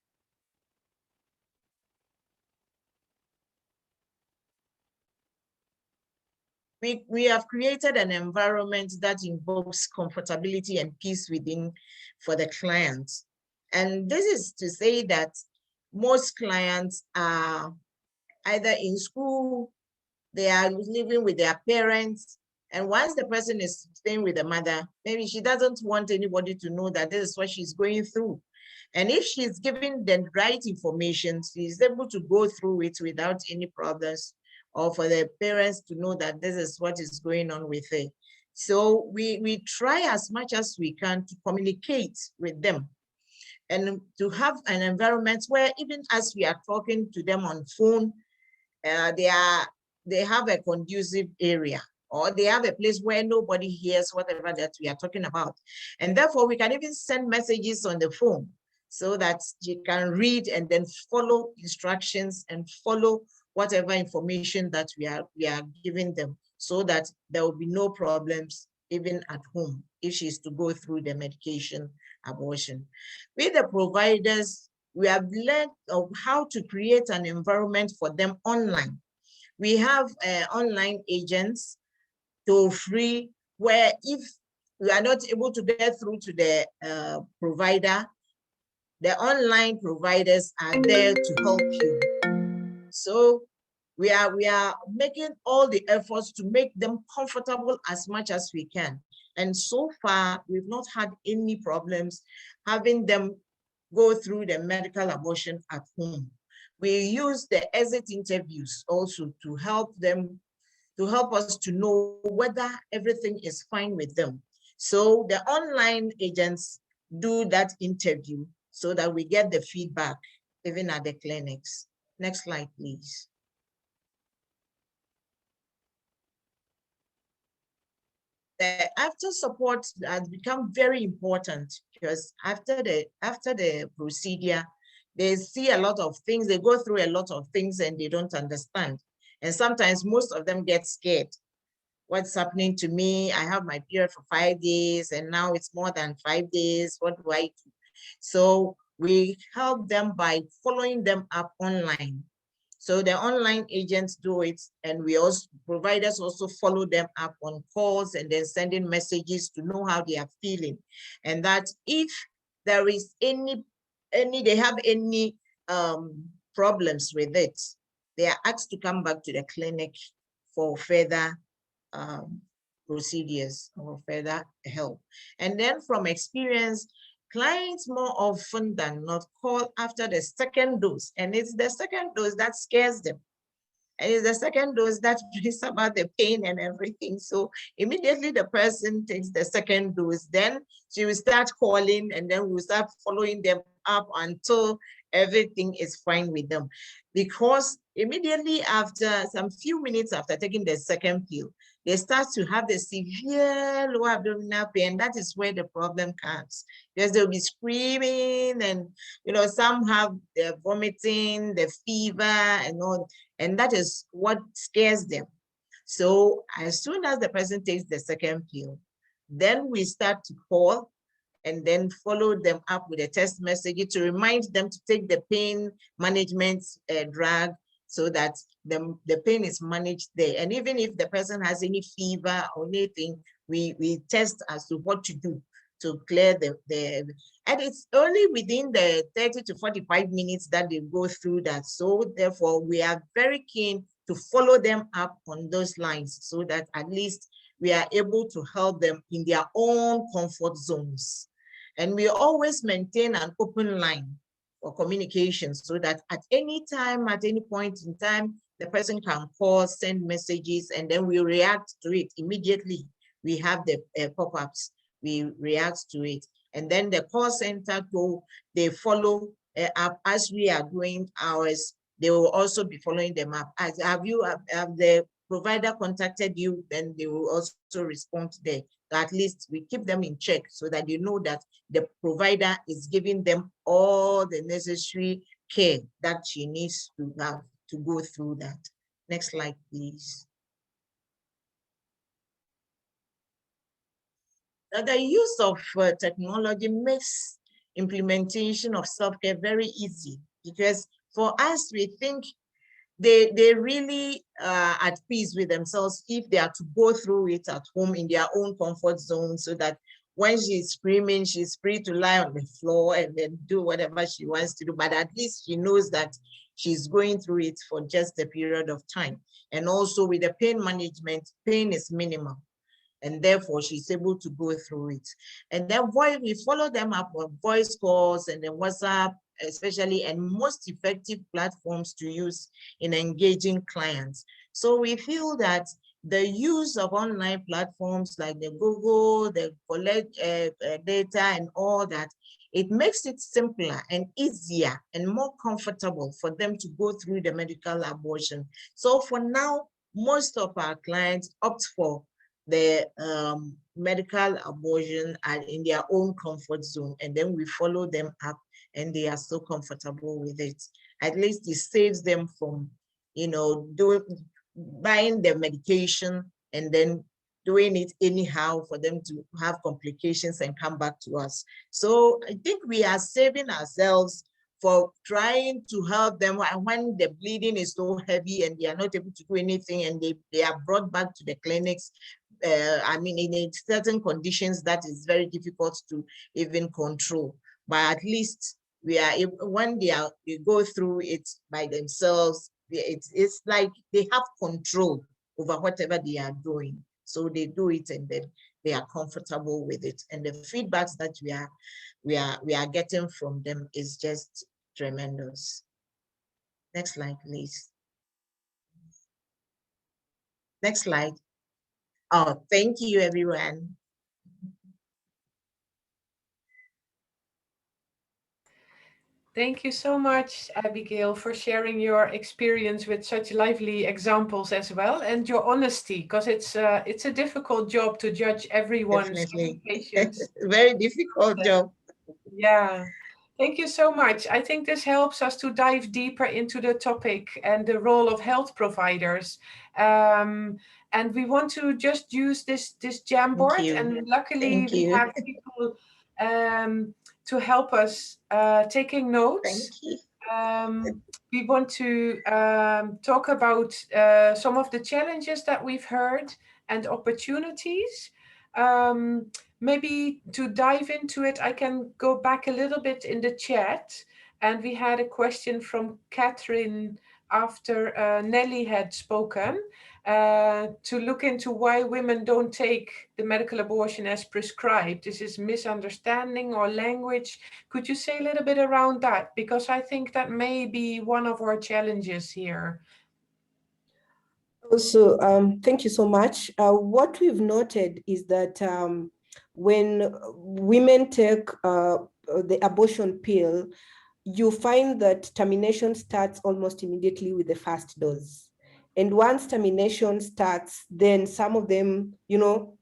We have created an environment that invokes comfortability and peace within for the clients. And this is to say that most clients are either in school, they are living with their parents, and once the person is staying with the mother, maybe she doesn't want anybody to know that this is what she's going through. And if she's given the right information, she's able to go through it without any problems, or for the parents to know that this is what is going on with her. So we try as much as we can to communicate with them and to have an environment where even as we are talking to them on phone, they have a conducive area, or they have a place where nobody hears whatever that we are talking about. And therefore we can even send messages on the phone so that you can read and then follow instructions and follow whatever information that we are giving them, so that there will be no problems even at home if she's to go through the medication abortion. With the providers, we have learned of how to create an environment for them online. We have online agents, toll free, where if we are not able to get through to the provider, the online providers are there to help you. So we are making all the efforts to make them comfortable as much as we can. And so far, we've not had any problems having them go through the medical abortion at home. We use the exit interviews also to help them, to help us to know whether everything is fine with them. So the online agents do that interview so that we get the feedback even at the clinics. Next slide, please. The after support has become very important, because after the procedure, they see a lot of things, they go through a lot of things and they don't understand. And sometimes most of them get scared. What's happening to me? I have my period for 5 days and now it's more than 5 days. What do I do? So we help them by following them up online. So the online agents do it, and we also, providers also follow them up on calls and then sending messages to know how they are feeling. And that if there is they have any problems with it, they are asked to come back to the clinic for further procedures or further help. And then from experience, clients more often than not call after the second dose, and it's the second dose that scares them. And it's the second dose that brings about the pain and everything. So immediately the person takes the second dose, then she will start calling, and then we'll start following them up until everything is fine with them. Because immediately after, some few minutes after taking the second pill, they start to have the severe lower abdominal pain. That is where the problem comes, because they'll be screaming, and some have the vomiting, the fever, and all, and that is what scares them. So as soon as the person takes the second pill, then we start to call and then follow them up with a text message to remind them to take the pain management drug, so that the pain is managed there. And even if the person has any fever or anything, we test as to what to do to clear and it's only within the 30 to 45 minutes that they go through that. So therefore, we are very keen to follow them up on those lines, so that at least we are able to help them in their own comfort zones. And we always maintain an open line for communication, so that at any time, at any point in time, the person can call, send messages, and then we react to it immediately. We have the pop-ups, we react to it. And then the call center they follow up as we are doing ours. They will also be following them up. Have the provider contacted you, then they will also respond there. So at least we keep them in check, so that you know that the provider is giving them all the necessary care that she needs to have to go through that. Next slide, please. The use of technology makes implementation of self-care very easy, because for us, we think they really are at peace with themselves if they are to go through it at home in their own comfort zone, so that when she's screaming, she's free to lie on the floor and then do whatever she wants to do. But at least she knows that she's going through it for just a period of time. And also with the pain management, pain is minimal, and therefore she's able to go through it. And then we follow them up on voice calls and then WhatsApp, especially, and most effective platforms to use in engaging clients. So we feel that the use of online platforms like the Google, the collect data and all that, it makes it simpler and easier and more comfortable for them to go through the medical abortion. So for now, most of our clients opt for the medical abortion and in their own comfort zone, and then we follow them up and they are so comfortable with it. At least it saves them from, buying the medication and then doing it anyhow for them to have complications and come back to us. So I think we are saving ourselves for trying to help them when the bleeding is so heavy and they are not able to do anything, and they are brought back to the clinics. In certain conditions that is very difficult to even control. But at least we are able, when they go through it by themselves, it's like they have control over whatever they are doing. So they do it and then they are comfortable with it. And the feedbacks that we are getting from them is just tremendous. Next slide, please. Next slide. Oh, thank you, everyone. Thank you so much, Abigail, for sharing your experience with such lively examples as well, and your honesty, because it's a difficult job to judge everyone's patients. Very difficult job. Yeah. Thank you so much. I think this helps us to dive deeper into the topic and the role of health providers. And we want to just use this Jamboard, and luckily we have people to help us taking notes. We want to talk about some of the challenges that we've heard and opportunities. Maybe to dive into it, I can go back a little bit in the chat. And we had a question from Catherine after Nelly had spoken, to look into why women don't take the medical abortion as prescribed. This is misunderstanding or language. Could you say a little bit around that? Because I think that may be one of our challenges here. Also, thank you so much. What we've noted is that when women take the abortion pill, you find that termination starts almost immediately with the first dose. And once termination starts, then some of them, you know,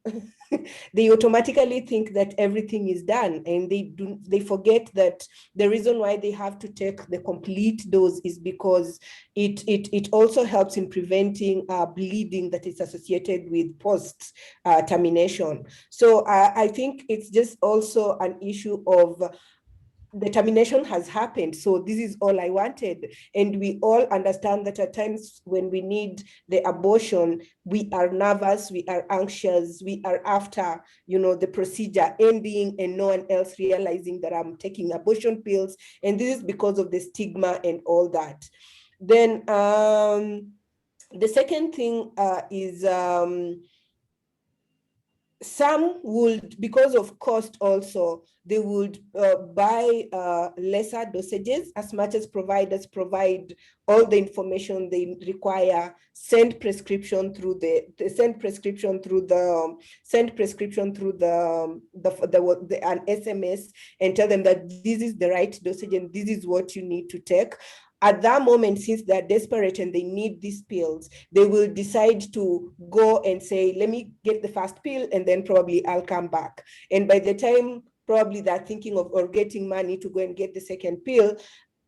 they automatically think that everything is done, and they forget that the reason why they have to take the complete dose is because it also helps in preventing bleeding that is associated with post termination. So I think it's just also an issue of the termination has happened, so this is all I wanted. And we all understand that at times when we need the abortion, we are nervous, we are anxious, we are after, you know, the procedure ending and no one else realizing that I'm taking abortion pills. And this is because of the stigma and all that. Then the second thing is some would, because of cost also, they would buy lesser dosages as much as providers provide all the information they require, send prescription through the an SMS and tell them that this is the right dosage and this is what you need to take. At that moment, since they're desperate and they need these pills, they will decide to go and say, let me get the first pill and then probably I'll come back. And by the time probably they're thinking of or getting money to go and get the second pill,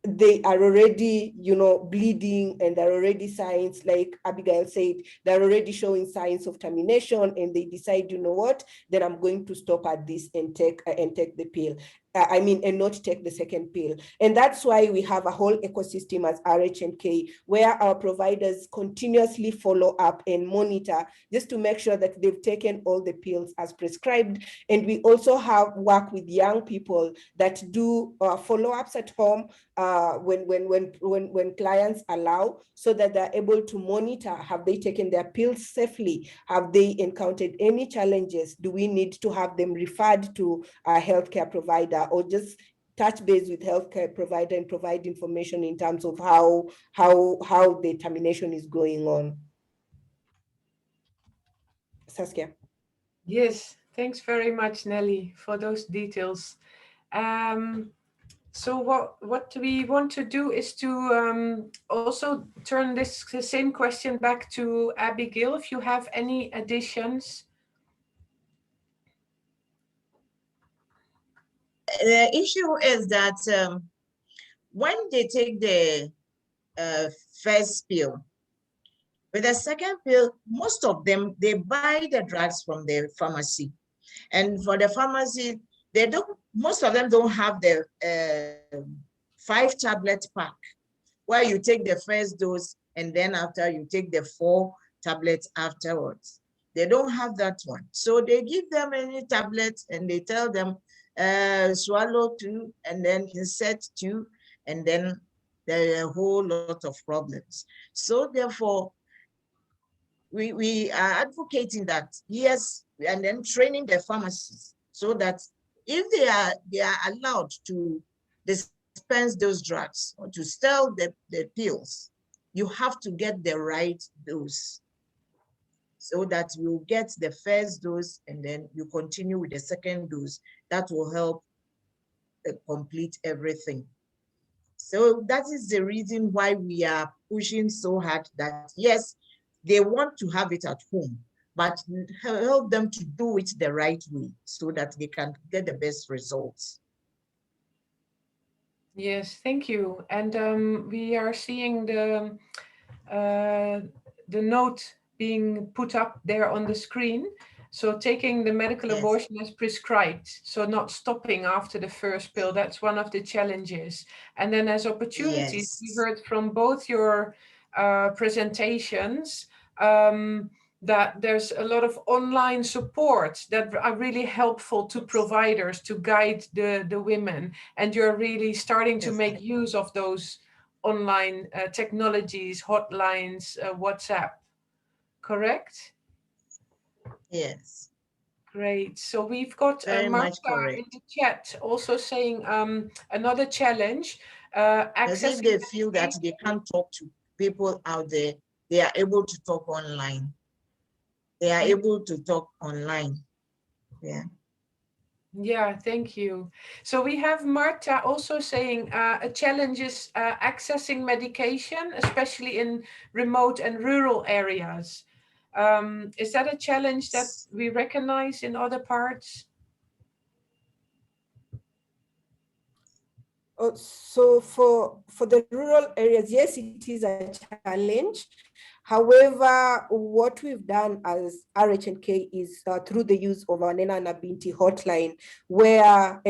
they are already, you know, bleeding, and there are already signs, like Abigail said, they're already showing signs of termination, and they decide, you know what, then I'm going to stop at this and take the pill. And not take the second pill. And that's why we have a whole ecosystem as RHNK, where our providers continuously follow up and monitor just to make sure that they've taken all the pills as prescribed. And we also have work with young people that do follow-ups at home when clients allow, so that they're able to monitor, have they taken their pills safely? Have they encountered any challenges? Do we need to have them referred to a healthcare provider, or just touch base with healthcare provider and provide information in terms of how the termination is going on? Saskia. Yes, thanks very much, Nelly, for those details. So what we want to do is to also turn the same question back to Abigail, if you have any additions. The issue is that when they take the first pill, with the second pill, most of them, they buy the drugs from the pharmacy. And for the pharmacy, most of them don't have the 5-tablet pack, where you take the first dose and then after you take the 4 tablets afterwards. They don't have that one. So they give them any tablets and they tell them swallow 2 and then insert 2, and then there are a whole lot of problems. So therefore, we are advocating that, yes, and then training the pharmacists so that if they are allowed to dispense those drugs or to sell the pills, you have to get the right dose, so that you get the first dose and then you continue with the second dose. That will help complete everything. So that is the reason why we are pushing so hard that, yes, they want to have it at home, but help them to do it the right way so that they can get the best results. Yes, thank you. And we are seeing the note being put up there on the screen. So taking the medical abortion as prescribed, so not stopping after the first pill, that's one of the challenges. And then as opportunities, we heard from both your presentations that there's a lot of online support that are really helpful to providers to guide the women. And you're really starting to make use of those online technologies, hotlines, WhatsApp, correct? Yes. Great. So we've got Martha in the chat also saying another challenge. If they feel that they can't talk to people out there, they are able to talk online. They are able to talk online. Yeah. Yeah, thank you. So we have Marta also saying a challenge is accessing medication, especially in remote and rural areas. Is that a challenge that we recognize in other parts? So for the rural areas, yes, it is a challenge. However, what we've done as RHNK is through the use of our Nena na Binti hotline, where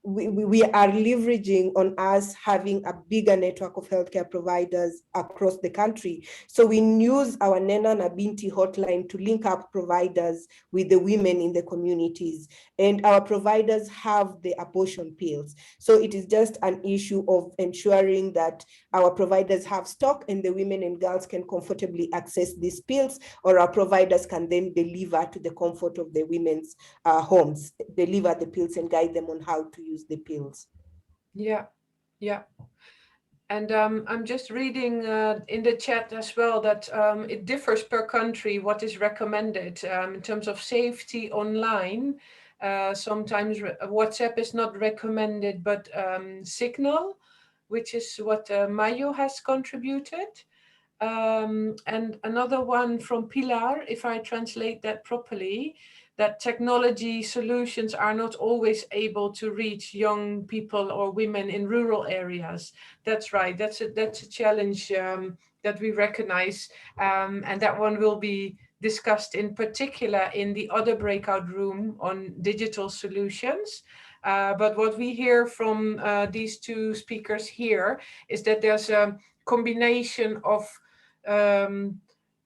we are leveraging on us having a bigger network of healthcare providers across the country. So we use our Nena na Binti hotline to link up providers with the women in the communities. And our providers have the abortion pills. So it is just an issue of ensuring that our providers have stock and the women and girls can comfortably access these pills, or our providers can then deliver to the comfort of the women's homes, deliver the pills and guide them on how to use the pills. Yeah, yeah. And I'm just reading in the chat as well that it differs per country what is recommended in terms of safety online. Sometimes WhatsApp is not recommended, but Signal, which is what Mayo has contributed. And another one from Pilar, if I translate that properly, that technology solutions are not always able to reach young people or women in rural areas. That's right. That's a challenge that we recognize, and that one will be discussed in particular in the other breakout room on digital solutions. But what we hear from these two speakers here is that there's a combination of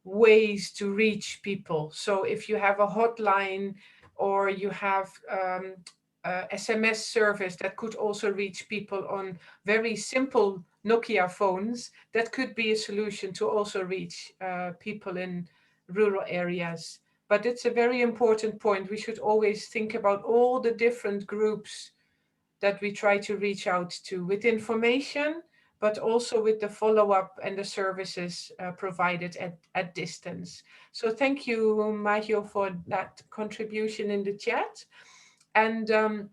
ways to reach people. So if you have a hotline or you have SMS service that could also reach people on very simple Nokia phones, that could be a solution to also reach people in rural areas. But it's a very important point. We should always think about all the different groups that we try to reach out to with information, but also with the follow-up and the services provided at distance. So thank you, Mahio, for that contribution in the chat. And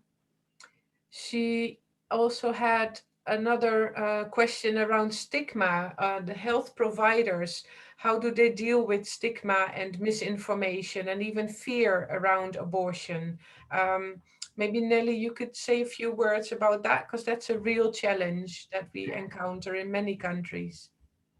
she also had another question around stigma, the health providers. How do they deal with stigma and misinformation and even fear around abortion? Maybe Nelly, you could say a few words about that, because that's a real challenge that we encounter in many countries.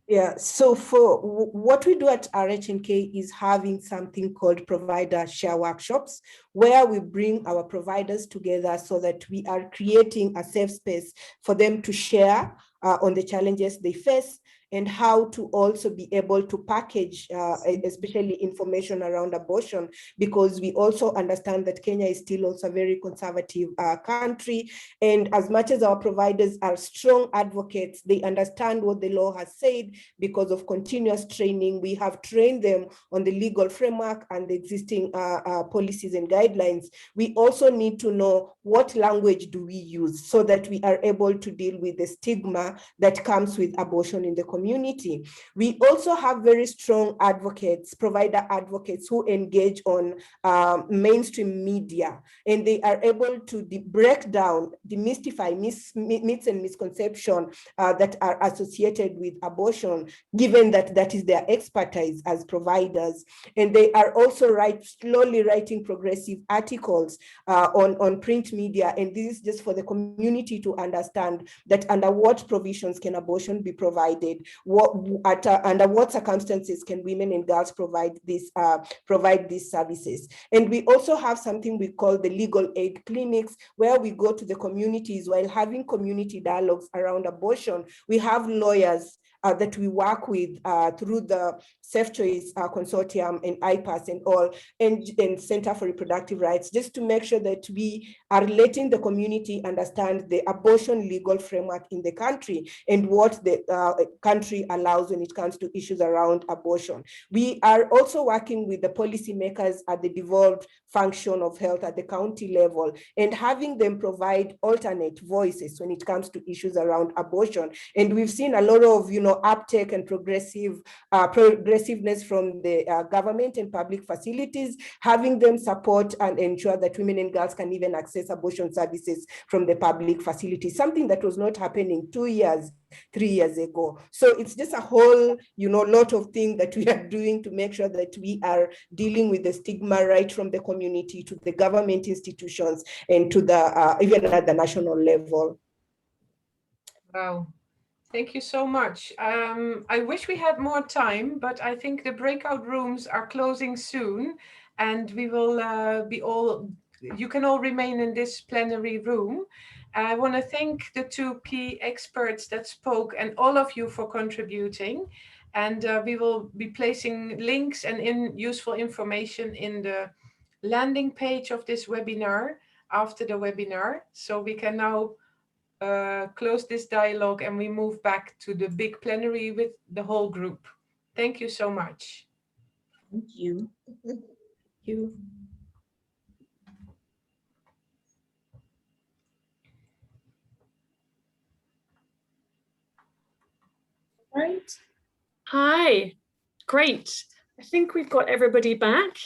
Yeah, so for what we do at RHNK is having something called provider share workshops, where we bring our providers together so that we are creating a safe space for them to share on the challenges they face and how to also be able to package, especially information around abortion, because we also understand that Kenya is still also a very conservative country. And as much as our providers are strong advocates, they understand what the law has said because of continuous training. We have trained them on the legal framework and the existing policies and guidelines. We also need to know what language do we use so that we are able to deal with the stigma that comes with abortion in the community. We also have very strong advocates, provider advocates, who engage on mainstream media, and they are able to break down, demystify myths and misconceptions that are associated with abortion, given that that is their expertise as providers. And they are also slowly writing progressive articles on print media, and this is just for the community to understand that under what provisions can abortion be provided, under what circumstances can women and girls provide these services. And we also have something we call the legal aid clinics, where we go to the communities while having community dialogues around abortion. We have lawyers that we work with through the Safe Choice Consortium and IPAS and all, and Center for Reproductive Rights, just to make sure that we are letting the community understand the abortion legal framework in the country and what the country allows when it comes to issues around abortion. We are also working with the policymakers at the devolved function of health at the county level and having them provide alternate voices when it comes to issues around abortion. And we've seen a lot of, uptake and progressiveness from the government and public facilities, having them support and ensure that women and girls can even access abortion services from the public facilities, something that was not happening 2 years, 3 years ago. So it's just a whole, lot of things that we are doing to make sure that we are dealing with the stigma right from the community to the government institutions and to the even at the national level. Wow. Thank you so much. I wish we had more time, but I think the breakout rooms are closing soon, and we will you can all remain in this plenary room. I want to thank the two key experts that spoke and all of you for contributing. And we will be placing links and useful information in the landing page of this webinar after the webinar. So we can now close this dialogue and we move back to the big plenary with the whole group. Thank you so much. Thank you. Thank you. Right. Hi. Great. I think we've got everybody back.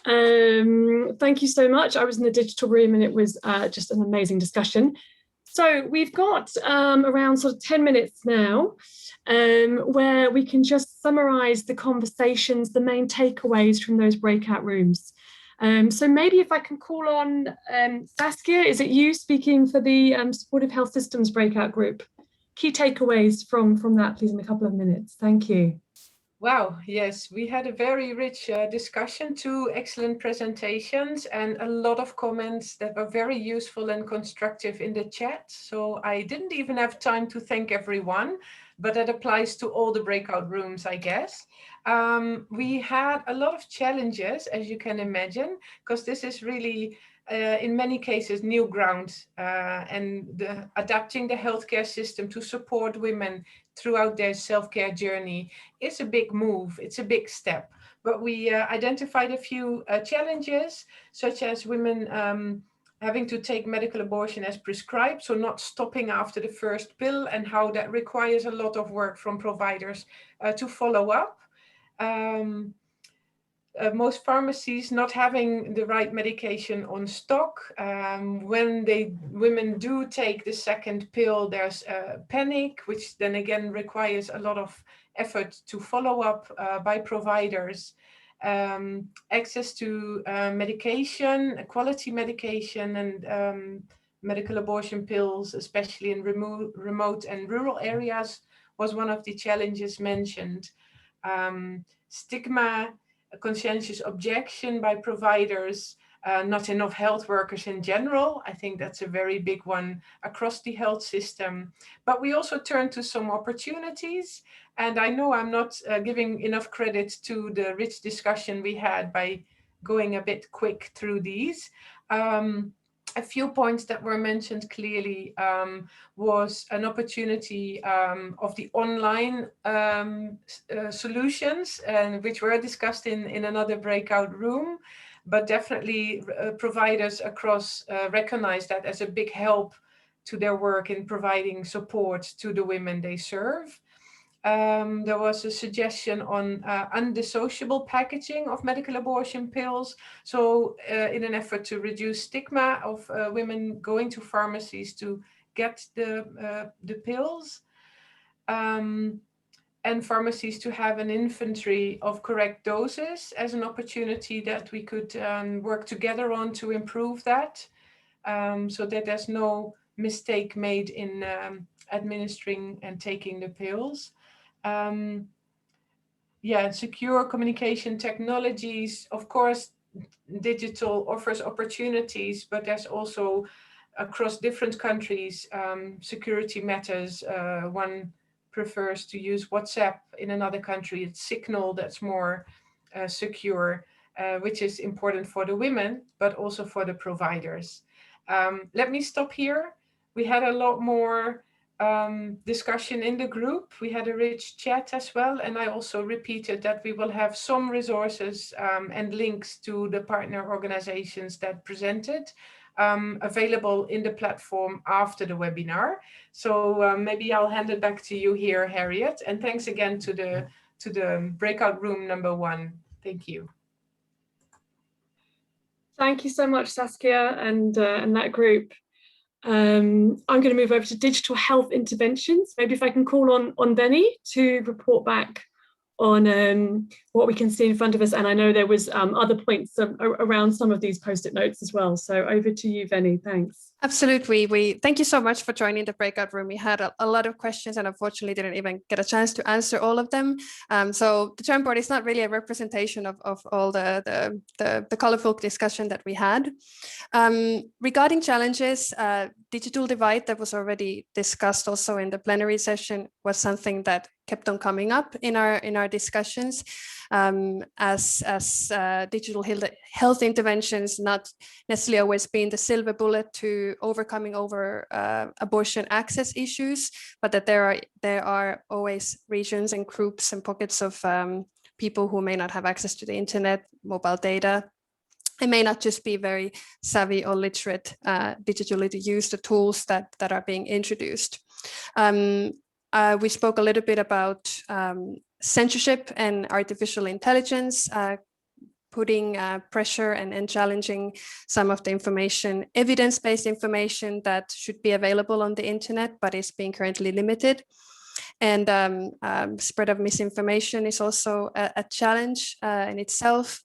Thank you so much. I was in the digital room and it was just an amazing discussion. So we've got around sort of 10 minutes now where we can just summarize the conversations, the main takeaways from those breakout rooms. So maybe if I can call on Saskia, is it you speaking for the Supportive Health Systems breakout group? Key takeaways from that, please, in a couple of minutes. Thank you. Wow, yes, we had a very rich discussion, 2 excellent presentations and a lot of comments that were very useful and constructive in the chat. So I didn't even have time to thank everyone, but that applies to all the breakout rooms, I guess. We had a lot of challenges, as you can imagine, because this is really in many cases new ground, and adapting the healthcare system to support women throughout their self-care journey is a big move. It's a big step, but we identified a few challenges, such as women having to take medical abortion as prescribed, so not stopping after the first pill, and how that requires a lot of work from providers to follow up. Most pharmacies not having the right medication on stock. When women do take the second pill, there's panic, which then again requires a lot of effort to follow up by providers. Access to medication, quality medication, and medical abortion pills, especially in remote and rural areas, was one of the challenges mentioned. Stigma, a conscientious objection by providers, not enough health workers in general. I think that's a very big one across the health system. But we also turn to some opportunities. And I know I'm not giving enough credit to the rich discussion we had by going a bit quick through these. A few points that were mentioned clearly was an opportunity of the online solutions, and which were discussed in another breakout room, but definitely providers across recognize that as a big help to their work in providing support to the women they serve. There was a suggestion on undissociable packaging of medical abortion pills. So in an effort to reduce stigma of women going to pharmacies to get the pills. And pharmacies to have an inventory of correct doses as an opportunity that we could work together on to improve that, so that there's no mistake made in administering and taking the pills. Secure communication technologies. Of course, digital offers opportunities, but there's also across different countries, security matters. One prefers to use WhatsApp. In another country, it's Signal that's more secure, which is important for the women, but also for the providers. Let me stop here. We had a lot more discussion in the group. We had a rich chat as well. And I also repeated that we will have some resources and links to the partner organizations that presented available in the platform after the webinar. So maybe I'll hand it back to you here, Harriet. And thanks again to the breakout room number 1. Thank you. Thank you so much, Saskia, and that group. I'm going to move over to digital health interventions. Maybe if I can call on Benny to report back on what we can see in front of us. And I know there was other points around some of these post-it notes as well. So over to you, Benny. Thanks. Absolutely. Thank you so much for joining the breakout room. We had a lot of questions and unfortunately didn't even get a chance to answer all of them. So the term board is not really a representation of all the colorful discussion that we had. Regarding challenges, digital divide that was already discussed also in the plenary session was something that kept on coming up in our discussions, as digital health interventions not necessarily always being the silver bullet to overcoming abortion access issues, but that there are always regions and groups and pockets of people who may not have access to the internet, mobile data, and may not just be very savvy or literate digitally to use the tools that are being introduced. We spoke a little bit about censorship and artificial intelligence, putting pressure and challenging some of the information, evidence-based information that should be available on the internet, but is being currently limited. And spread of misinformation is also a challenge in itself.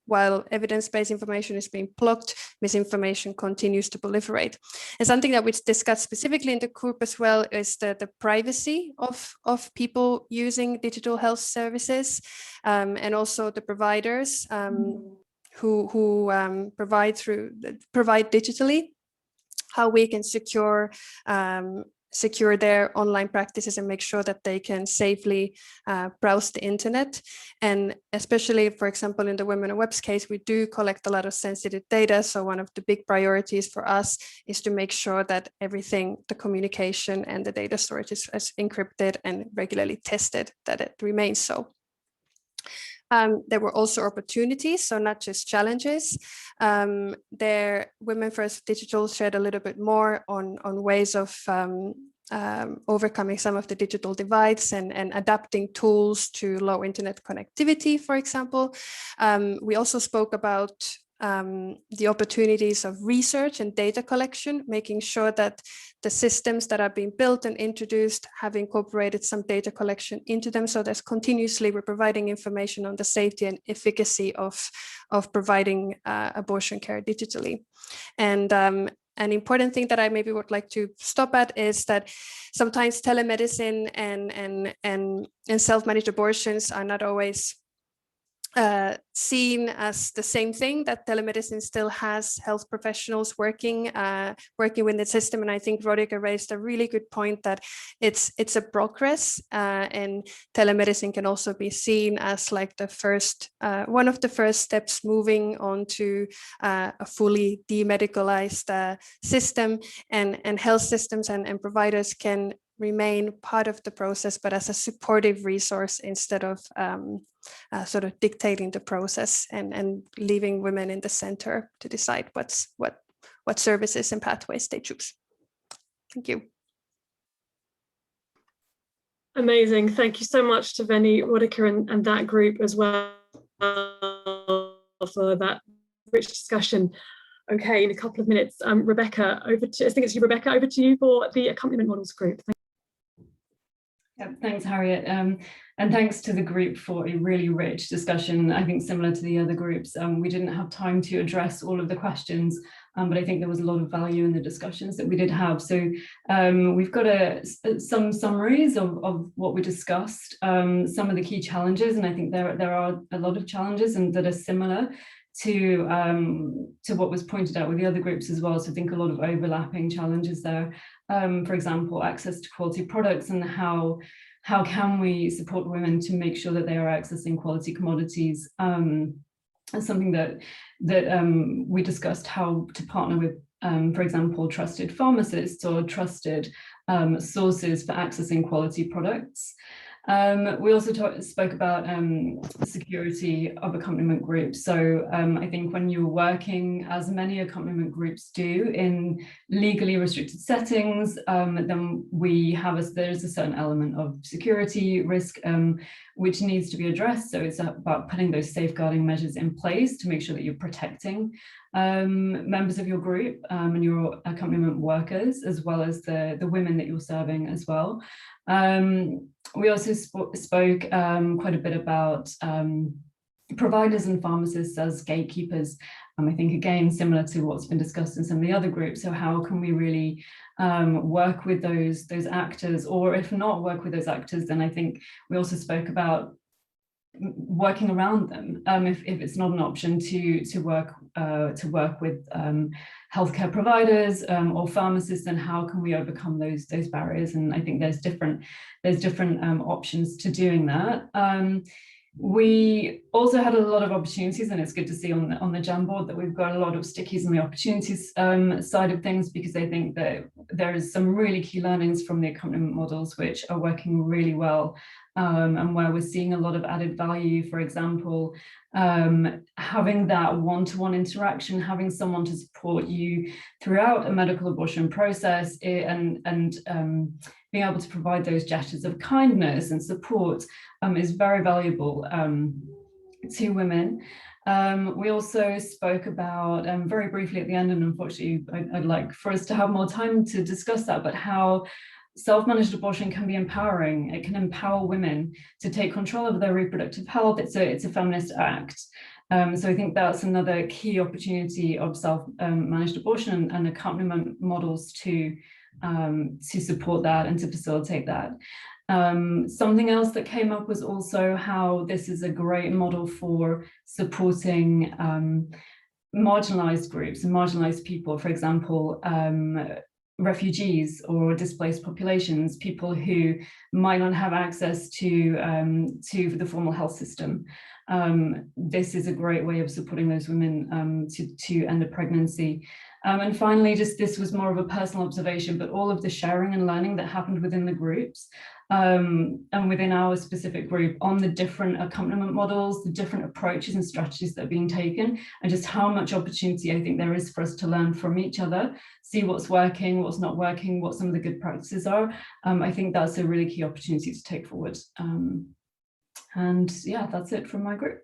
While evidence-based information is being blocked, misinformation continues to proliferate. And something that we discussed specifically in the group as well is the privacy of people using digital health services, and also the providers who provide digitally, how we can secure their online practices and make sure that they can safely browse the internet. And especially, for example, in the Women on Web's case, we do collect a lot of sensitive data. So one of the big priorities for us is to make sure that everything, the communication and the data storage is encrypted and regularly tested, that it remains so. There were also opportunities, so not just challenges. Women First Digital shared a little bit more on ways of overcoming some of the digital divides and adapting tools to low internet connectivity, for example. We also spoke about the opportunities of research and data collection, making sure that the systems that are being built and introduced have incorporated some data collection into them. So there's continuously, we're providing information on the safety and efficacy of providing abortion care digitally. And an important thing that I maybe would like to stop at is that sometimes telemedicine and self-managed abortions are not always seen as the same thing, that telemedicine still has health professionals working with the system. And I think Rutgers raised a really good point that it's a progress, and telemedicine can also be seen as like the first, one of the first steps moving on to a fully demedicalized system, and health systems and providers can remain part of the process, but as a supportive resource instead of sort of dictating the process and leaving women in the center to decide what services and pathways they choose. Thank you. Amazing. Thank you so much to Veni, Rutgers and that group as well for that rich discussion. Okay, in a couple of minutes, Rebecca, I think it's you, Rebecca, over to you for the accompaniment models group. Thanks, Harriet, and thanks to the group for a really rich discussion. I think similar to the other groups, we didn't have time to address all of the questions, but I think there was a lot of value in the discussions that we did have. So we've got some summaries of what we discussed, some of the key challenges, and I think there are a lot of challenges and that are similar to what was pointed out with the other groups as well. So I think a lot of overlapping challenges there. For example, access to quality products and how can we support women to make sure that they are accessing quality commodities. That's something that we discussed, how to partner with, for example, trusted pharmacists or trusted sources for accessing quality products. We also spoke about security of accompaniment groups. So I think when you're working, as many accompaniment groups do, in legally restricted settings, then there's a certain element of security risk which needs to be addressed. So it's about putting those safeguarding measures in place to make sure that you're protecting members of your group and your accompaniment workers, as well as the women that you're serving as well. We also spoke quite a bit about providers and pharmacists as gatekeepers. I think, again, similar to what's been discussed in some of the other groups. So how can we really work with those actors, or if not work with those actors, then I think we also spoke about working around them if it's not an option to work with healthcare providers or pharmacists, then how can we overcome those barriers? And I think there's different options to doing that. We also had a lot of opportunities, and it's good to see on the Jamboard that we've got a lot of stickies on the opportunities side of things, because I think that there is some really key learnings from the accompaniment models which are working really well, and where we're seeing a lot of added value. For example, having that one-to-one interaction, having someone to support you throughout a medical abortion process, and being able to provide those gestures of kindness and support is very valuable to women. We also spoke about, very briefly at the end, and unfortunately I'd like for us to have more time to discuss that, but how self-managed abortion can be empowering. It can empower women to take control of their reproductive health. It's a feminist act. So I think that's another key opportunity of self-managed abortion and accompaniment models to support that and to facilitate that. Something else that came up was also how this is a great model for supporting marginalized groups and marginalized people. For example, refugees or displaced populations, people who might not have access to the formal health system. This is a great way of supporting those women to end a pregnancy. And finally, just this was more of a personal observation, but all of the sharing and learning that happened within the groups and within our specific group on the different accompaniment models, the different approaches and strategies that are being taken, and just how much opportunity I think there is for us to learn from each other, see what's working, what's not working, what some of the good practices are. I think that's a really key opportunity to take forward. And yeah, that's it from my group.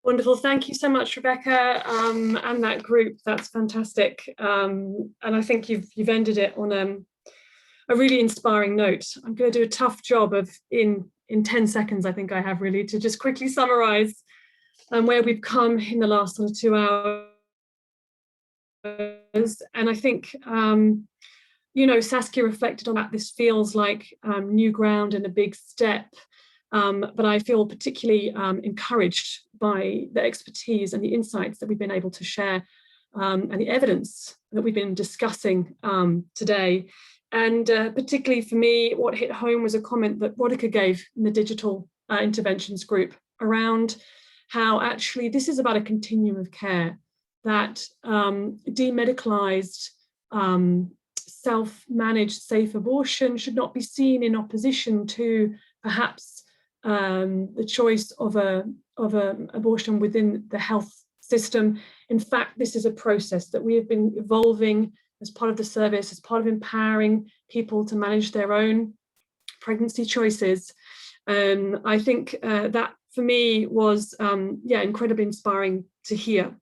Wonderful. Thank you so much, Rebecca, and that group. That's fantastic. And I think you've ended it on a really inspiring note. I'm going to do a tough job of in 10 seconds, I think I have really, to just quickly summarize where we've come in the last sort of 2 hours. And I think, you know, Saskia reflected on that. This feels like new ground and a big step. But I feel particularly encouraged by the expertise and the insights that we've been able to share and the evidence that we've been discussing today. And particularly for me, what hit home was a comment that Monica gave in the digital interventions group around how actually this is about a continuum of care, that demedicalized, self-managed safe abortion should not be seen in opposition to perhaps the choice of an abortion within the health system. In fact, this is a process that we have been evolving as part of the service, as part of empowering people to manage their own pregnancy choices. I think that for me was incredibly inspiring to hear.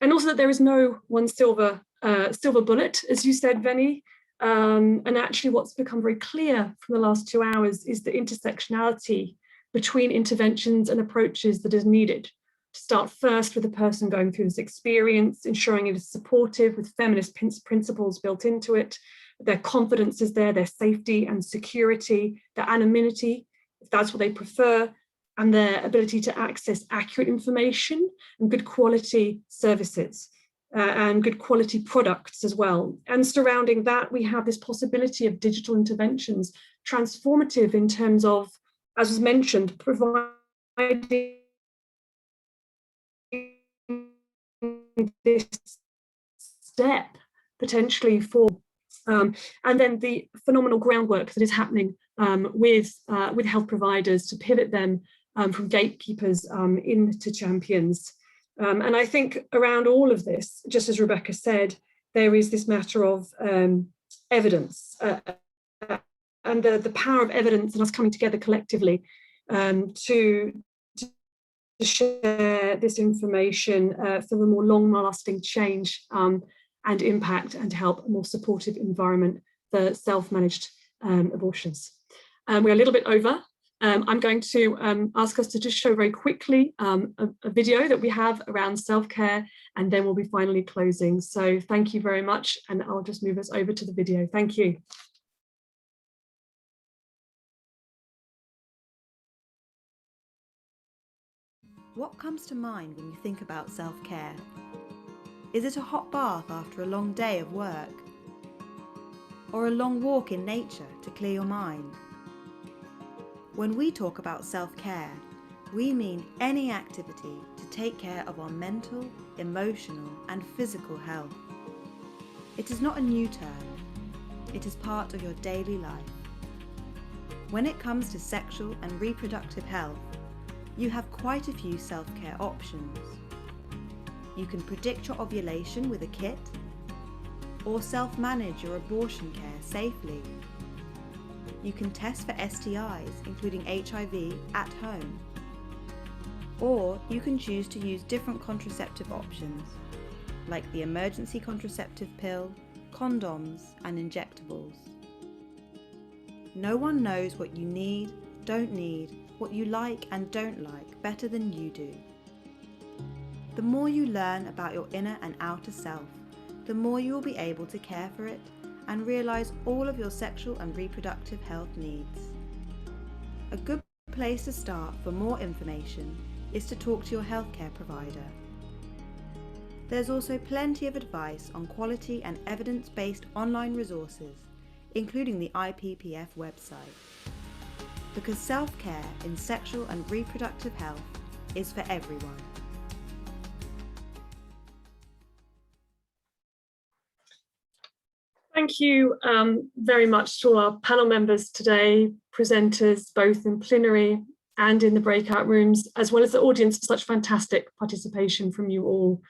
And also that there is no one silver bullet, as you said, Veni. And actually what's become very clear from the last 2 hours is the intersectionality between interventions and approaches that is needed to start first with the person going through this experience, ensuring it is supportive with feminist principles built into it, their confidence is there, their safety and security, their anonymity, if that's what they prefer, and their ability to access accurate information and good quality services and good quality products as well. And surrounding that, we have this possibility of digital interventions, transformative in terms of, as was mentioned, providing this step potentially for And then the phenomenal groundwork that is happening with health providers to pivot them from gatekeepers into champions. And I think around all of this, just as Rebecca said, there is this matter of evidence and the power of evidence and us coming together collectively to share this information for a more long-lasting change and impact, and help a more supportive environment for self-managed abortions. We're a little bit over. I'm going to ask us to just show very quickly a video that we have around self-care, and then we'll be finally closing. So thank you very much, and I'll just move us over to the video. Thank you. What comes to mind when you think about self-care? Is it a hot bath after a long day of work? Or a long walk in nature to clear your mind? When we talk about self-care, we mean any activity to take care of our mental, emotional, and physical health. It is not a new term. It is part of your daily life. When it comes to sexual and reproductive health, you have quite a few self-care options. You can predict your ovulation with a kit, or self-manage your abortion care safely. You can test for STIs, including HIV, at home. Or you can choose to use different contraceptive options, like the emergency contraceptive pill, condoms, and injectables. No one knows what you need, don't need, what you like and don't like better than you do. The more you learn about your inner and outer self, the more you will be able to care for it and realise all of your sexual and reproductive health needs. A good place to start for more information is to talk to your healthcare provider. There's also plenty of advice on quality and evidence-based online resources, including the IPPF website. Because self-care in sexual and reproductive health is for everyone. Thank you very much to our panel members today, presenters both in plenary and in the breakout rooms, as well as the audience for such fantastic participation from you all.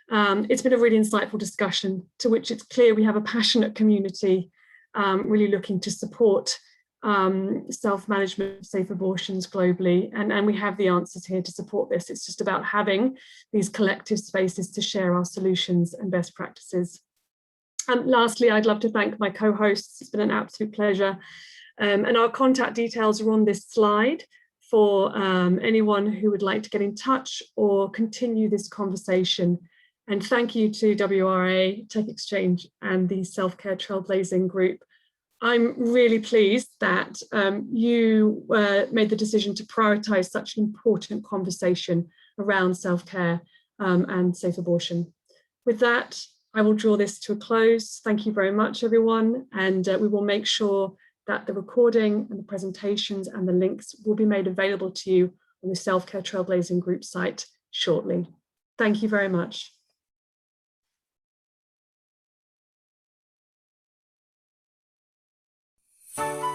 It's been a really insightful discussion to which it's clear we have a passionate community really looking to support self-management of safe abortions globally, and we have the answers here to support this. It's just about having these collective spaces to share our solutions and best practices. And lastly, I'd love to thank my co-hosts. It's been an absolute pleasure. And our contact details are on this slide for anyone who would like to get in touch or continue this conversation. And thank you to WRA, Tech Exchange, and the Self-Care Trailblazing Group. I'm really pleased that you made the decision to prioritize such an important conversation around self-care and safe abortion. With that, I will draw this to a close. Thank you very much, everyone. And we will make sure that the recording and the presentations and the links will be made available to you on the Self-Care Trailblazing Group site shortly. Thank you very much. Thank you.